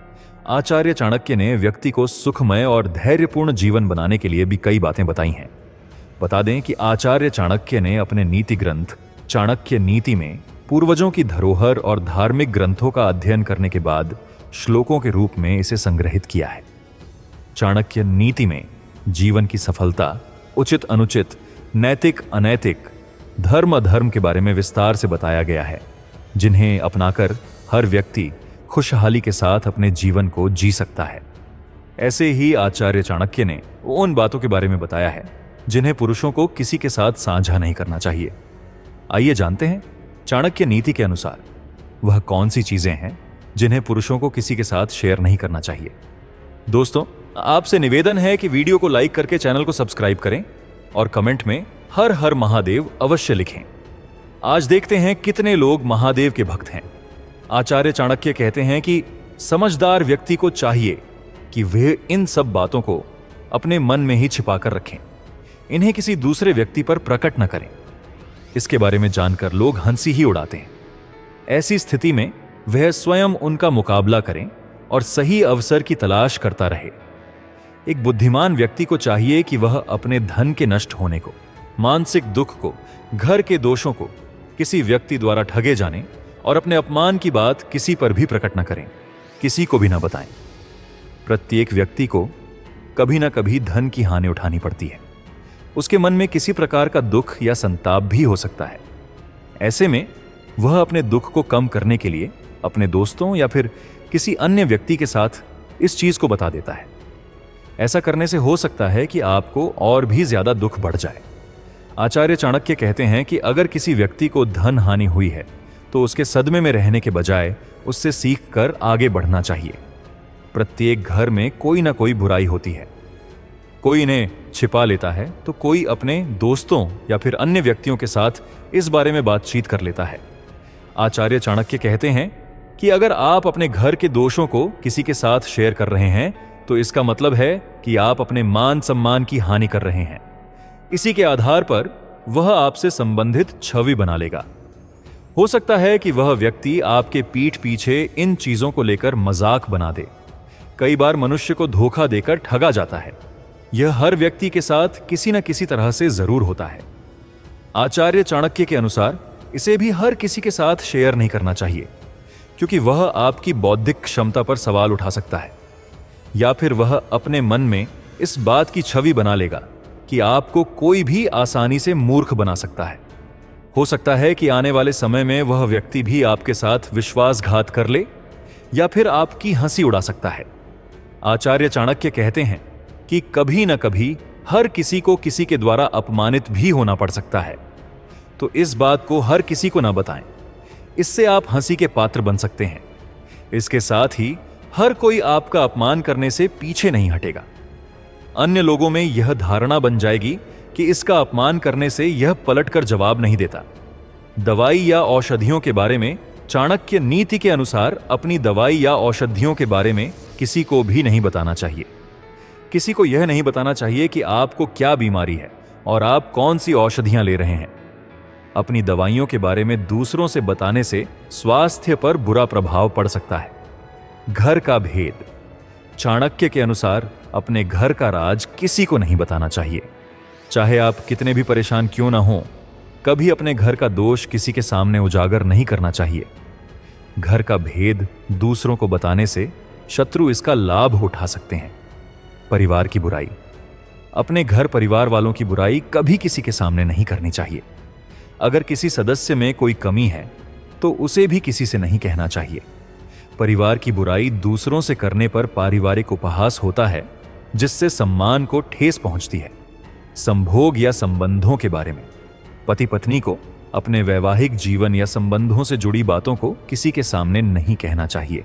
आचार्य चाणक्य ने व्यक्ति को सुखमय और धैर्यपूर्ण जीवन बनाने के लिए भी कई बातें बताई हैं। बता दें कि आचार्य चाणक्य ने अपने नीति ग्रंथ चाणक्य नीति में पूर्वजों की धरोहर और धार्मिक ग्रंथों का अध्ययन करने के बाद श्लोकों के रूप में इसे संग्रहित किया है। चाणक्य नीति में जीवन की सफलता, उचित अनुचित, नैतिक अनैतिक, धर्म अधर्म के बारे में विस्तार से बताया गया है, जिन्हें अपनाकर हर व्यक्ति खुशहाली के साथ अपने जीवन को जी सकता है। ऐसे ही आचार्य चाणक्य ने उन बातों के बारे में बताया है जिन्हें पुरुषों को किसी के साथ साझा नहीं करना चाहिए। आइए जानते हैं चाणक्य नीति के अनुसार वह कौन सी चीजें हैं जिन्हें पुरुषों को किसी के साथ शेयर नहीं करना चाहिए। दोस्तों, आपसे निवेदन है कि वीडियो को लाइक करके चैनल को सब्सक्राइब करें और कमेंट में हर हर महादेव अवश्य लिखें। आज देखते हैं कितने लोग महादेव के भक्त हैं। आचार्य चाणक्य कहते हैं कि समझदार व्यक्ति को चाहिए कि वे इन सब बातों को अपने मन में ही छिपाकर रखें, इन्हें किसी दूसरे व्यक्ति पर प्रकट न करें। इसके बारे में जानकर लोग हंसी ही उड़ाते हैं। ऐसी स्थिति में वह स्वयं उनका मुकाबला करें और सही अवसर की तलाश करता रहे। एक बुद्धिमान व्यक्ति को चाहिए कि वह अपने धन के नष्ट होने को, मानसिक दुख को, घर के दोषों को, किसी व्यक्ति द्वारा ठगे जाने और अपने अपमान की बात किसी पर भी प्रकट न करें, किसी को भी न बताएं। प्रत्येक व्यक्ति को कभी ना कभी धन की हानि उठानी पड़ती है। उसके मन में किसी प्रकार का दुख या संताप भी हो सकता है। ऐसे में वह अपने दुख को कम करने के लिए अपने दोस्तों या फिर किसी अन्य व्यक्ति के साथ इस चीज को बता देता है। ऐसा करने से हो सकता है कि आपको और भी ज्यादा दुख बढ़ जाए। आचार्य चाणक्य कहते हैं कि अगर किसी व्यक्ति को धन हानि हुई है तो उसके सदमे में रहने के बजाय उससे सीख कर आगे बढ़ना चाहिए। प्रत्येक घर में कोई ना कोई बुराई होती है। कोई इन्हें छिपा लेता है तो कोई अपने दोस्तों या फिर अन्य व्यक्तियों के साथ इस बारे में बातचीत कर लेता है। आचार्य चाणक्य कहते हैं कि अगर आप अपने घर के दोषों को किसी के साथ शेयर कर रहे हैं तो इसका मतलब है कि आप अपने मान सम्मान की हानि कर रहे हैं। इसी के आधार पर वह आपसे संबंधित छवि बना लेगा। हो सकता है कि वह व्यक्ति आपके पीठ पीछे इन चीजों को लेकर मजाक बना दे। कई बार मनुष्य को धोखा देकर ठगा जाता है। यह हर व्यक्ति के साथ किसी न किसी तरह से जरूर होता है। आचार्य चाणक्य के अनुसार इसे भी हर किसी के साथ शेयर नहीं करना चाहिए, क्योंकि वह आपकी बौद्धिक क्षमता पर सवाल उठा सकता है, या फिर वह अपने मन में इस बात की छवि बना लेगा कि आपको कोई भी आसानी से मूर्ख बना सकता है। हो सकता है कि आने वाले समय में वह व्यक्ति भी आपके साथ विश्वासघात कर ले या फिर आपकी हंसी उड़ा सकता है। आचार्य चाणक्य कहते हैं कि कभी न कभी हर किसी को किसी के द्वारा अपमानित भी होना पड़ सकता है, तो इस बात को हर किसी को ना बताएं। इससे आप हंसी के पात्र बन सकते हैं। इसके साथ ही हर कोई आपका अपमान करने से पीछे नहीं हटेगा। अन्य लोगों में यह धारणा बन जाएगी कि इसका अपमान करने से यह पलटकर जवाब नहीं देता। दवाई या औषधियों के बारे में चाणक्य नीति के अनुसार अपनी दवाई या औषधियों के बारे में किसी को भी नहीं बताना चाहिए। किसी को यह नहीं बताना चाहिए कि आपको क्या बीमारी है और आप कौन सी औषधियां ले रहे हैं। अपनी दवाइयों के बारे में दूसरों से बताने से स्वास्थ्य पर बुरा प्रभाव पड़ सकता है। घर का भेद। चाणक्य के अनुसार अपने घर का राज किसी को नहीं बताना चाहिए। चाहे आप कितने भी परेशान क्यों ना हो, कभी अपने घर का दोष किसी के सामने उजागर नहीं करना चाहिए। घर का भेद दूसरों को बताने से शत्रु इसका लाभ उठा सकते हैं। परिवार की बुराई। अपने घर परिवार वालों की बुराई कभी किसी के सामने नहीं करनी चाहिए। अगर किसी सदस्य में कोई कमी है तो उसे भी किसी से नहीं कहना चाहिए। परिवार की बुराई दूसरों से करने पर पारिवारिक उपहास होता है, जिससे सम्मान को ठेस पहुंचती है। संभोग या संबंधों के बारे में। पति पत्नी को अपने वैवाहिक जीवन या संबंधों से जुड़ी बातों को किसी के सामने नहीं कहना चाहिए।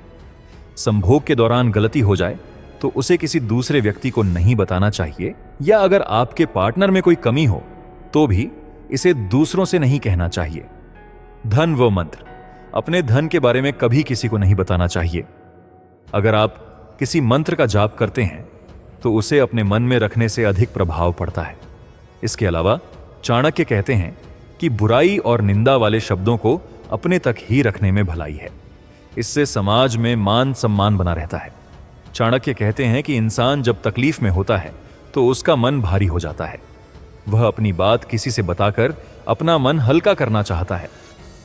संभोग के दौरान गलती हो जाए तो उसे किसी दूसरे व्यक्ति को नहीं बताना चाहिए, या अगर आपके पार्टनर में कोई कमी हो तो भी इसे दूसरों से नहीं कहना चाहिए। धन व मंत्र, अपने धन के बारे में कभी किसी को नहीं बताना चाहिए। अगर आप किसी मंत्र का जाप करते हैं तो उसे अपने मन में रखने से अधिक प्रभाव पड़ता है। इसके अलावा चाणक्य कहते हैं कि बुराई और निंदा वाले शब्दों को अपने तक ही रखने में भलाई है। इससे समाज में मान सम्मान बना रहता है। चाणक्य कहते हैं कि इंसान जब तकलीफ में होता है तो उसका मन भारी हो जाता है। वह अपनी बात किसी से बताकर अपना मन हल्का करना चाहता है,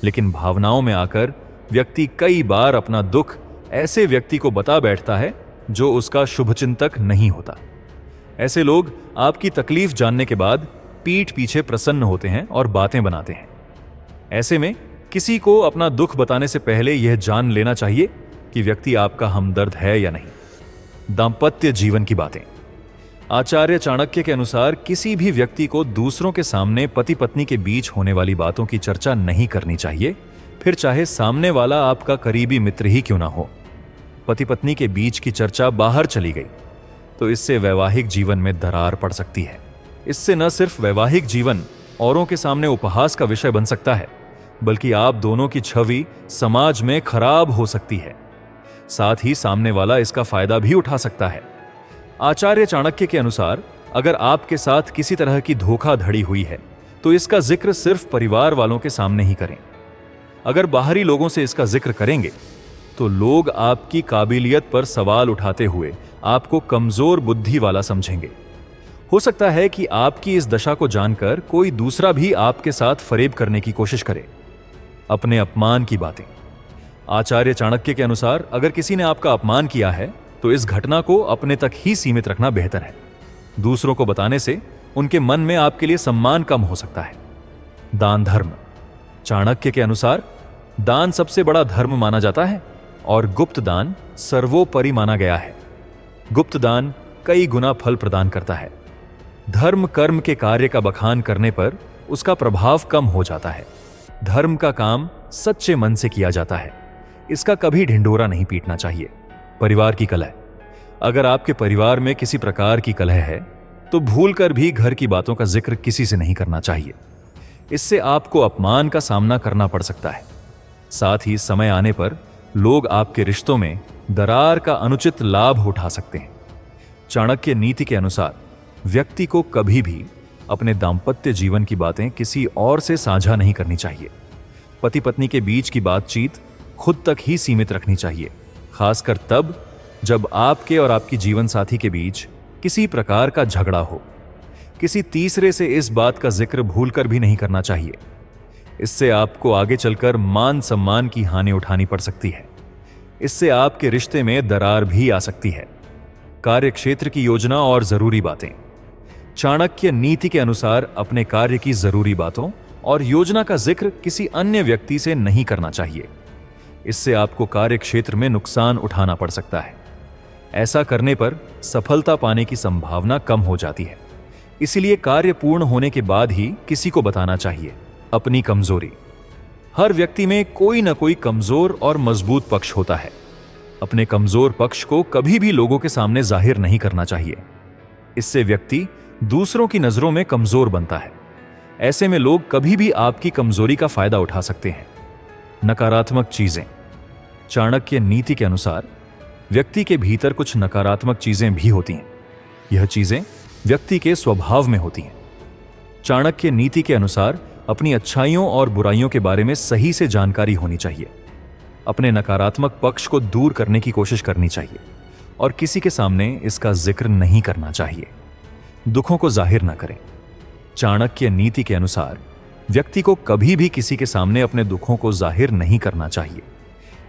लेकिन भावनाओं में आकर व्यक्ति कई बार अपना दुख ऐसे व्यक्ति को बता बैठता है जो उसका शुभचिंतक नहीं होता। ऐसे लोग आपकी तकलीफ जानने के बाद पीठ पीछे प्रसन्न होते हैं और बातें बनाते हैं। ऐसे में किसी को अपना दुख बताने से पहले यह जान लेना चाहिए कि व्यक्ति आपका हमदर्द है या नहीं। दाम्पत्य जीवन की बातें, आचार्य चाणक्य के अनुसार किसी भी व्यक्ति को दूसरों के सामने पति पत्नी के बीच होने वाली बातों की चर्चा नहीं करनी चाहिए, फिर चाहे सामने वाला आपका करीबी मित्र ही क्यों ना हो। पति पत्नी के बीच की चर्चा बाहर चली गई तो इससे वैवाहिक जीवन में दरार पड़ सकती है। इससे न सिर्फ वैवाहिक जीवन औरों के सामने उपहास का विषय बन सकता है, बल्कि आप दोनों की छवि समाज में खराब हो सकती है। साथ ही सामने वाला इसका फायदा भी उठा सकता है। आचार्य चाणक्य के अनुसार अगर आपके साथ किसी तरह की धोखाधड़ी हुई है तो इसका जिक्र सिर्फ परिवार वालों के सामने ही करें। अगर बाहरी लोगों से इसका जिक्र करेंगे तो लोग आपकी काबिलियत पर सवाल उठाते हुए आपको कमजोर बुद्धि वाला समझेंगे। हो सकता है कि आपकी इस दशा को जानकर कोई दूसरा भी आपके साथ फरेब करने की कोशिश करे। अपने अपमान की बातें, आचार्य चाणक्य के अनुसार अगर किसी ने आपका अपमान किया है तो इस घटना को अपने तक ही सीमित रखना बेहतर है। दूसरों को बताने से उनके मन में आपके लिए सम्मान कम हो सकता है। दान धर्म, चाणक्य के अनुसार दान सबसे बड़ा धर्म माना जाता है और गुप्त दान सर्वोपरि माना गया है। गुप्त दान कई गुना फल प्रदान करता है। धर्म कर्म के कार्य का बखान करने पर उसका प्रभाव कम हो जाता है। धर्म का काम सच्चे मन से किया जाता है। इसका कभी ढिंढोरा नहीं पीटना चाहिए। परिवार की कलह, अगर आपके परिवार में किसी प्रकार की कलह है तो भूलकर भी घर की बातों का जिक्र किसी से नहीं करना चाहिए। इससे आपको अपमान का सामना करना पड़ सकता है। साथ ही समय आने पर लोग आपके रिश्तों में दरार का अनुचित लाभ उठा सकते हैं। चाणक्य नीति के अनुसार व्यक्ति को कभी भी अपने दाम्पत्य जीवन की बातें किसी और से साझा नहीं करनी चाहिए। पति पत्नी के बीच की बातचीत खुद तक ही सीमित रखनी चाहिए, खासकर तब जब आपके और आपकी जीवन साथी के बीच किसी प्रकार का झगड़ा हो। किसी तीसरे से इस बात का जिक्र भूलकर भी नहीं करना चाहिए। इससे आपको आगे चलकर मान सम्मान की हानि उठानी पड़ सकती है। इससे आपके रिश्ते में दरार भी आ सकती है। कार्यक्षेत्र की योजना और जरूरी बातें, चाणक्य नीति के अनुसार अपने कार्य की जरूरी बातों और योजना का जिक्र किसी अन्य व्यक्ति से नहीं करना चाहिए। इससे आपको कार्यक्षेत्र में नुकसान उठाना पड़ सकता है। ऐसा करने पर सफलता पाने की संभावना कम हो जाती है। इसलिए कार्य पूर्ण होने के बाद ही किसी को बताना चाहिए। अपनी कमजोरी, हर व्यक्ति में कोई ना कोई कमजोर और मजबूत पक्ष होता है। अपने कमजोर पक्ष को कभी भी लोगों के सामने जाहिर नहीं करना चाहिए। इससे व्यक्ति दूसरों की नजरों में कमजोर बनता है। ऐसे में लोग कभी भी आपकी कमजोरी का फायदा उठा सकते हैं। नकारात्मक चीजें, चाणक्य नीति के अनुसार व्यक्ति के भीतर कुछ नकारात्मक चीजें भी होती हैं। यह चीजें व्यक्ति के स्वभाव में होती हैं। चाणक्य नीति के अनुसार अपनी अच्छाइयों और बुराइयों के बारे में सही से जानकारी होनी चाहिए। अपने नकारात्मक पक्ष को दूर करने की कोशिश करनी चाहिए और किसी के सामने इसका जिक्र नहीं करना चाहिए। दुखों को जाहिर न करें। चाणक्य नीति के अनुसार व्यक्ति को कभी भी किसी के सामने अपने दुखों को जाहिर नहीं करना चाहिए।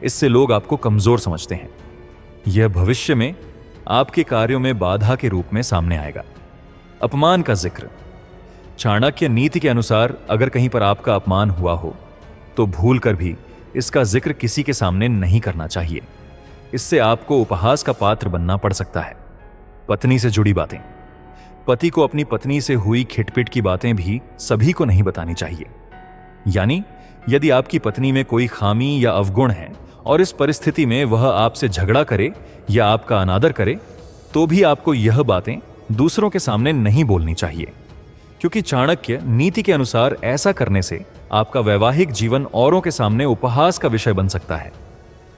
इससे लोग आपको कमजोर समझते हैं। यह भविष्य में आपके कार्यों में बाधा के रूप में सामने आएगा। अपमान का जिक्र, चाणक्य नीति के अनुसार अगर कहीं पर आपका अपमान हुआ हो तो भूलकर भी इसका जिक्र किसी के सामने नहीं करना चाहिए। इससे आपको उपहास का पात्र बनना पड़ सकता है। पत्नी से जुड़ी बातें, पति को अपनी पत्नी से हुई खिटपिट की बातें भी सभी को नहीं बतानी चाहिए। यानी यदि आपकी पत्नी में कोई खामी या अवगुण है और इस परिस्थिति में वह आपसे झगड़ा करे या आपका अनादर करे, तो भी आपको यह बातें दूसरों के सामने नहीं बोलनी चाहिए, क्योंकि चाणक्य नीति के अनुसार ऐसा करने से आपका वैवाहिक जीवन औरों के सामने उपहास का विषय बन सकता है।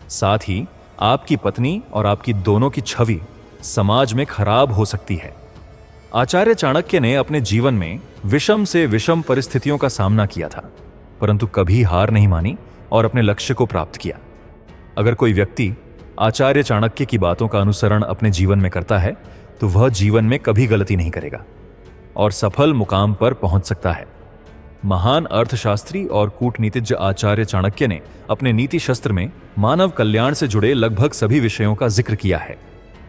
साथ ही आपकी पत्नी और आपकी दोनों की छवि समाज में खराब हो सकती है। आचार्य चाणक्य ने अपने जीवन में विषम से विषम परिस्थितियों का सामना किया था, परंतु कभी हार नहीं मानी और अपने लक्ष्य को प्राप्त किया। अगर कोई व्यक्ति आचार्य चाणक्य की बातों का अनुसरण अपने जीवन में करता है तो वह जीवन में कभी गलती नहीं करेगा और सफल मुकाम पर पहुंच सकता है। महान अर्थशास्त्री और कूटनीतिज्ञ आचार्य चाणक्य ने अपने नीति शास्त्र में मानव कल्याण से जुड़े लगभग सभी विषयों का जिक्र किया है,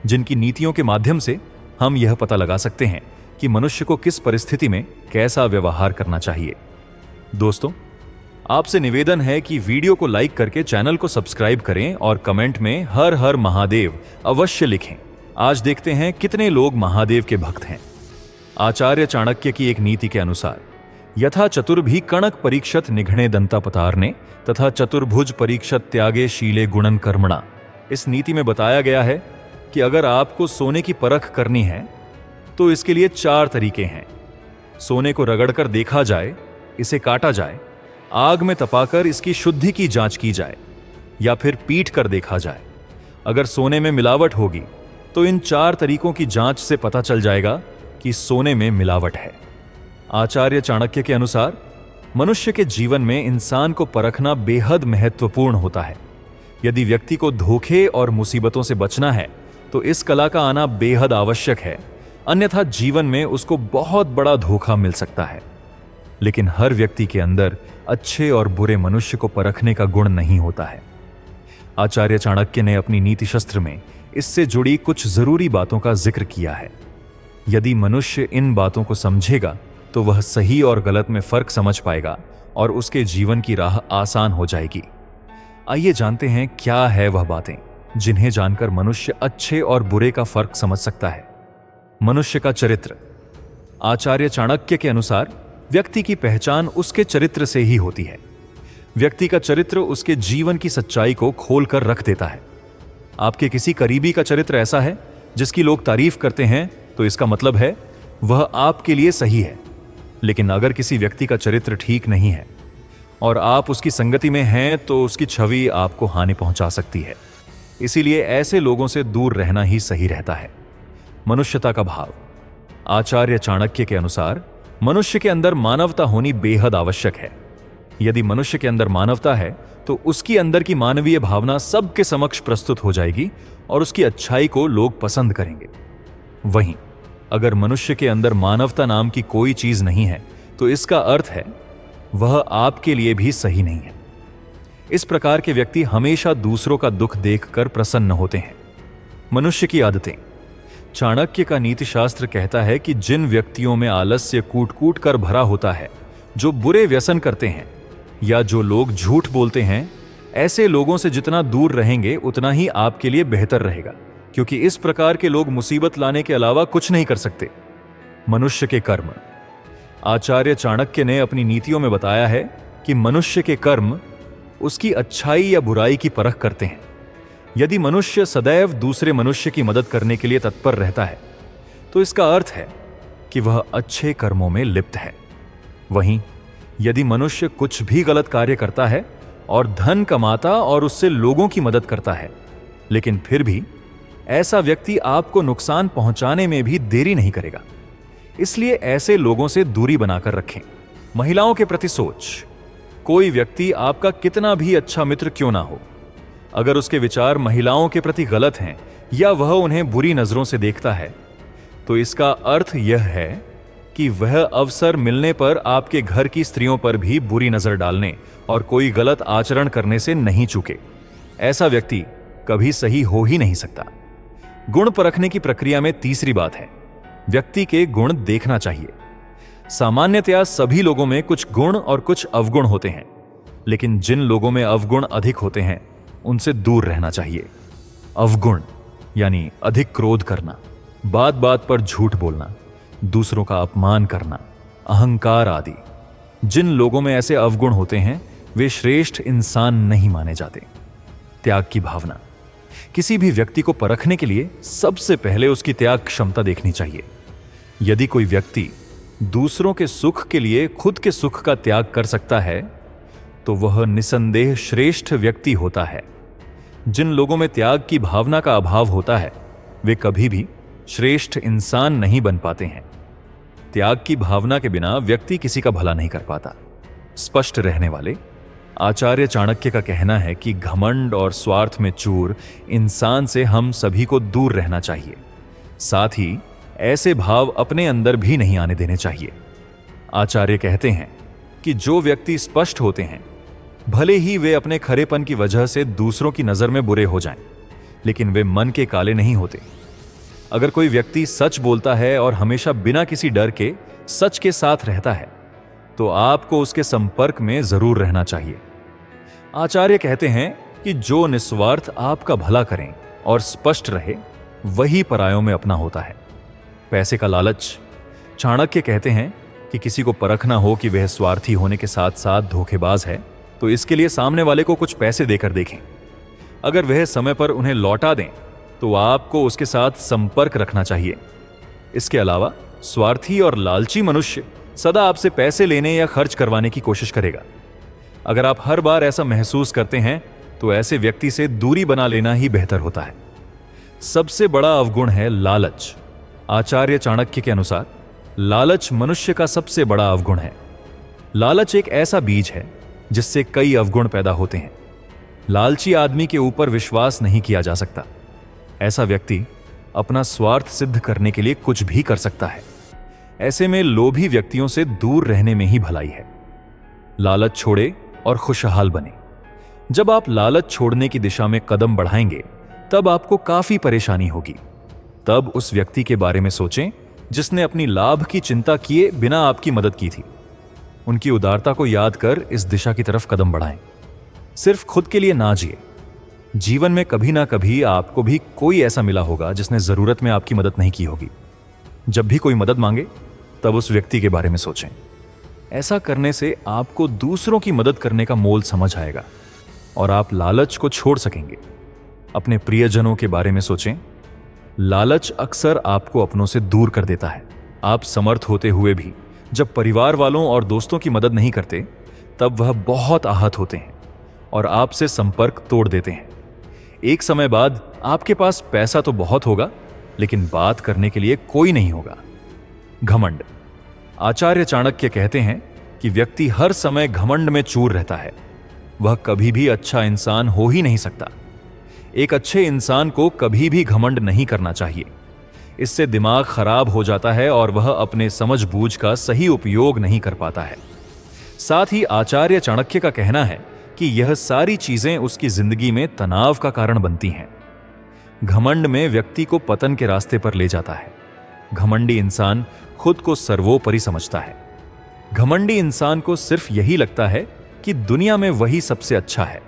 जिनकी नीतियों के माध्यम से हम यह पता लगा सकते हैं कि मनुष्य को किस परिस्थिति में कैसा व्यवहार करना चाहिए। दोस्तों, आपसे निवेदन है कि वीडियो को लाइक करके चैनल को सब्सक्राइब करें और कमेंट में हर हर महादेव अवश्य लिखें। आज देखते हैं कितने लोग महादेव के भक्त हैं। आचार्य चाणक्य की एक नीति के अनुसार यथा चतुर्भी कणक परीक्षत निघणे दंतापतारने तथा चतुर्भुज परीक्षत त्यागे शीले गुणन कर्मणा। इस नीति में बताया गया है कि अगर आपको सोने की परख करनी है तो इसके लिए 4 तरीके हैं। सोने को रगड़कर देखा जाए, इसे काटा जाए, आग में तपाकर इसकी शुद्धि की जांच की जाए या फिर पीट कर देखा जाए। अगर सोने में मिलावट होगी तो इन 4 तरीकों की जांच से पता चल जाएगा कि सोने में मिलावट है। आचार्य चाणक्य के अनुसार मनुष्य के जीवन में इंसान को परखना बेहद महत्वपूर्ण होता है। यदि व्यक्ति को धोखे और मुसीबतों से बचना है तो इस कला का आना बेहद आवश्यक है, अन्यथा जीवन में उसको बहुत बड़ा धोखा मिल सकता है। लेकिन हर व्यक्ति के अंदर अच्छे और बुरे मनुष्य को परखने का गुण नहीं होता है। आचार्य चाणक्य ने अपनी नीति शास्त्र में इससे जुड़ी कुछ जरूरी बातों का जिक्र किया है। यदि मनुष्य इन बातों को समझेगा तो वह सही और गलत में फर्क समझ पाएगा और उसके जीवन की राह आसान हो जाएगी। आइए जानते हैं क्या है वह बातें जिन्हें जानकर मनुष्य अच्छे और बुरे का फर्क समझ सकता है। मनुष्य का चरित्र। आचार्य चाणक्य के अनुसार व्यक्ति की पहचान उसके चरित्र से ही होती है। व्यक्ति का चरित्र उसके जीवन की सच्चाई को खोलकर रख देता है। आपके किसी करीबी का चरित्र ऐसा है जिसकी लोग तारीफ करते हैं तो इसका मतलब है वह आपके लिए सही है। लेकिन अगर किसी व्यक्ति का चरित्र ठीक नहीं है और आप उसकी संगति में हैं तो उसकी छवि आपको हानि पहुंचा सकती है। इसीलिए ऐसे लोगों से दूर रहना ही सही रहता है। मनुष्यता का भाव। आचार्य चाणक्य के अनुसार मनुष्य के अंदर मानवता होनी बेहद आवश्यक है। यदि मनुष्य के अंदर मानवता है तो उसकी अंदर की मानवीय भावना सबके समक्ष प्रस्तुत हो जाएगी और उसकी अच्छाई को लोग पसंद करेंगे। वहीं अगर मनुष्य के अंदर मानवता नाम की कोई चीज नहीं है तो इसका अर्थ है वह आपके लिए भी सही नहीं है। इस प्रकार के व्यक्ति हमेशा दूसरों का दुख देखकर प्रसन्न होते हैं। मनुष्य की आदतें। चाणक्य का नीतिशास्त्र कहता है कि जिन व्यक्तियों में आलस्य कूट कूट कर भरा होता है, जो बुरे व्यसन करते हैं या जो लोग झूठ बोलते हैं, ऐसे लोगों से जितना दूर रहेंगे उतना ही आपके लिए बेहतर रहेगा, क्योंकि इस प्रकार के लोग मुसीबत लाने के अलावा कुछ नहीं कर सकते। मनुष्य के कर्म। आचार्य चाणक्य ने अपनी नीतियों में बताया है कि मनुष्य के कर्म उसकी अच्छाई या बुराई की परख करते हैं। यदि मनुष्य सदैव दूसरे मनुष्य की मदद करने के लिए तत्पर रहता है तो इसका अर्थ है कि वह अच्छे कर्मों में लिप्त है। वहीं यदि मनुष्य कुछ भी गलत कार्य करता है और धन कमाता और उससे लोगों की मदद करता है, लेकिन फिर भी ऐसा व्यक्ति आपको नुकसान पहुंचाने में भी देरी नहीं करेगा। इसलिए ऐसे लोगों से दूरी बनाकर रखें। महिलाओं के प्रति सोच। कोई व्यक्ति आपका कितना भी अच्छा मित्र क्यों ना हो, अगर उसके विचार महिलाओं के प्रति गलत हैं या वह उन्हें बुरी नजरों से देखता है तो इसका अर्थ यह है कि वह अवसर मिलने पर आपके घर की स्त्रियों पर भी बुरी नजर डालने और कोई गलत आचरण करने से नहीं चूके। ऐसा व्यक्ति कभी सही हो ही नहीं सकता। गुण परखने की प्रक्रिया में तीसरी बात है, व्यक्ति के गुण देखना चाहिए। सामान्यतया सभी लोगों में कुछ गुण और कुछ अवगुण होते हैं, लेकिन जिन लोगों में अवगुण अधिक होते हैं उनसे दूर रहना चाहिए। अवगुण यानी अधिक क्रोध करना, बात बात पर झूठ बोलना, दूसरों का अपमान करना, अहंकार आदि। जिन लोगों में ऐसे अवगुण होते हैं वे श्रेष्ठ इंसान नहीं माने जाते। त्याग की भावना। किसी भी व्यक्ति को परखने के लिए सबसे पहले उसकी त्याग क्षमता देखनी चाहिए। यदि कोई व्यक्ति दूसरों के सुख के लिए खुद के सुख का त्याग कर सकता है तो वह निसंदेह श्रेष्ठ व्यक्ति होता है। जिन लोगों में त्याग की भावना का अभाव होता है वे कभी भी श्रेष्ठ इंसान नहीं बन पाते हैं। त्याग की भावना के बिना व्यक्ति किसी का भला नहीं कर पाता। स्पष्ट रहने वाले। आचार्य चाणक्य का कहना है कि घमंड और स्वार्थ में चूर इंसान से हम सभी को दूर रहना चाहिए। साथ ही ऐसे भाव अपने अंदर भी नहीं आने देने चाहिए। आचार्य कहते हैं कि जो व्यक्ति स्पष्ट होते हैं, भले ही वे अपने खरेपन की वजह से दूसरों की नजर में बुरे हो जाएं, लेकिन वे मन के काले नहीं होते। अगर कोई व्यक्ति सच बोलता है और हमेशा बिना किसी डर के सच के साथ रहता है तो आपको उसके संपर्क में जरूर रहना चाहिए। आचार्य कहते हैं कि जो निस्वार्थ आपका भला करें और स्पष्ट रहे वही परायों में अपना होता है। पैसे का लालच। चाणक्य कहते हैं कि किसी को परखना हो कि वह स्वार्थी होने के साथ साथ धोखेबाज है तो इसके लिए सामने वाले को कुछ पैसे देकर देखें। अगर वह समय पर उन्हें लौटा दें तो आपको उसके साथ संपर्क रखना चाहिए। इसके अलावा स्वार्थी और लालची मनुष्य सदा आपसे पैसे लेने या खर्च करवाने की कोशिश करेगा। अगर आप हर बार ऐसा महसूस करते हैं तो ऐसे व्यक्ति से दूरी बना लेना ही बेहतर होता है। सबसे बड़ा अवगुण है लालच। आचार्य चाणक्य के अनुसार लालच मनुष्य का सबसे बड़ा अवगुण है। लालच एक ऐसा बीज है जिससे कई अवगुण पैदा होते हैं। लालची आदमी के ऊपर विश्वास नहीं किया जा सकता। ऐसा व्यक्ति अपना स्वार्थ सिद्ध करने के लिए कुछ भी कर सकता है। ऐसे में लोभी व्यक्तियों से दूर रहने में ही भलाई है। लालच छोड़े और खुशहाल बने। जब आप लालच छोड़ने की दिशा में कदम बढ़ाएंगे तब आपको काफी परेशानी होगी। तब उस व्यक्ति के बारे में सोचें जिसने अपनी लाभ की चिंता किए बिना आपकी मदद की थी। उनकी उदारता को याद कर इस दिशा की तरफ कदम बढ़ाएं। सिर्फ खुद के लिए ना जिए। जीवन में कभी ना कभी आपको भी कोई ऐसा मिला होगा जिसने जरूरत में आपकी मदद नहीं की होगी। जब भी कोई मदद मांगे तब उस व्यक्ति के बारे में सोचें। ऐसा करने से आपको दूसरों की मदद करने का मोल समझ आएगा और आप लालच को छोड़ सकेंगे। अपने प्रियजनों के बारे में सोचें। लालच अक्सर आपको अपनों से दूर कर देता है। आप समर्थ होते हुए भी जब परिवार वालों और दोस्तों की मदद नहीं करते तब वह बहुत आहत होते हैं और आपसे संपर्क तोड़ देते हैं। एक समय बाद आपके पास पैसा तो बहुत होगा लेकिन बात करने के लिए कोई नहीं होगा। घमंड। आचार्य चाणक्य कहते हैं कि व्यक्ति हर समय घमंड में चूर रहता है। वह कभी भी अच्छा इंसान हो ही नहीं सकता। एक अच्छे इंसान को कभी भी घमंड नहीं करना चाहिए। इससे दिमाग खराब हो जाता है और वह अपने समझबूझ का सही उपयोग नहीं कर पाता है। साथ ही आचार्य चाणक्य का कहना है कि यह सारी चीजें उसकी जिंदगी में तनाव का कारण बनती हैं। घमंड में व्यक्ति को पतन के रास्ते पर ले जाता है। घमंडी इंसान खुद को सर्वोपरि समझता है। घमंडी इंसान को सिर्फ यही लगता है कि दुनिया में वही सबसे अच्छा है।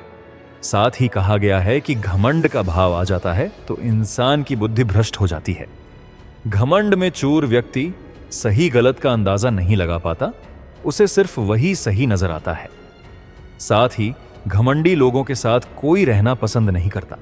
साथ ही कहा गया है कि घमंड का भाव आ जाता है तो इंसान की बुद्धि भ्रष्ट हो जाती है। घमंड में चूर व्यक्ति सही गलत का अंदाजा नहीं लगा पाता, उसे सिर्फ वही सही नजर आता है। साथ ही घमंडी लोगों के साथ कोई रहना पसंद नहीं करता।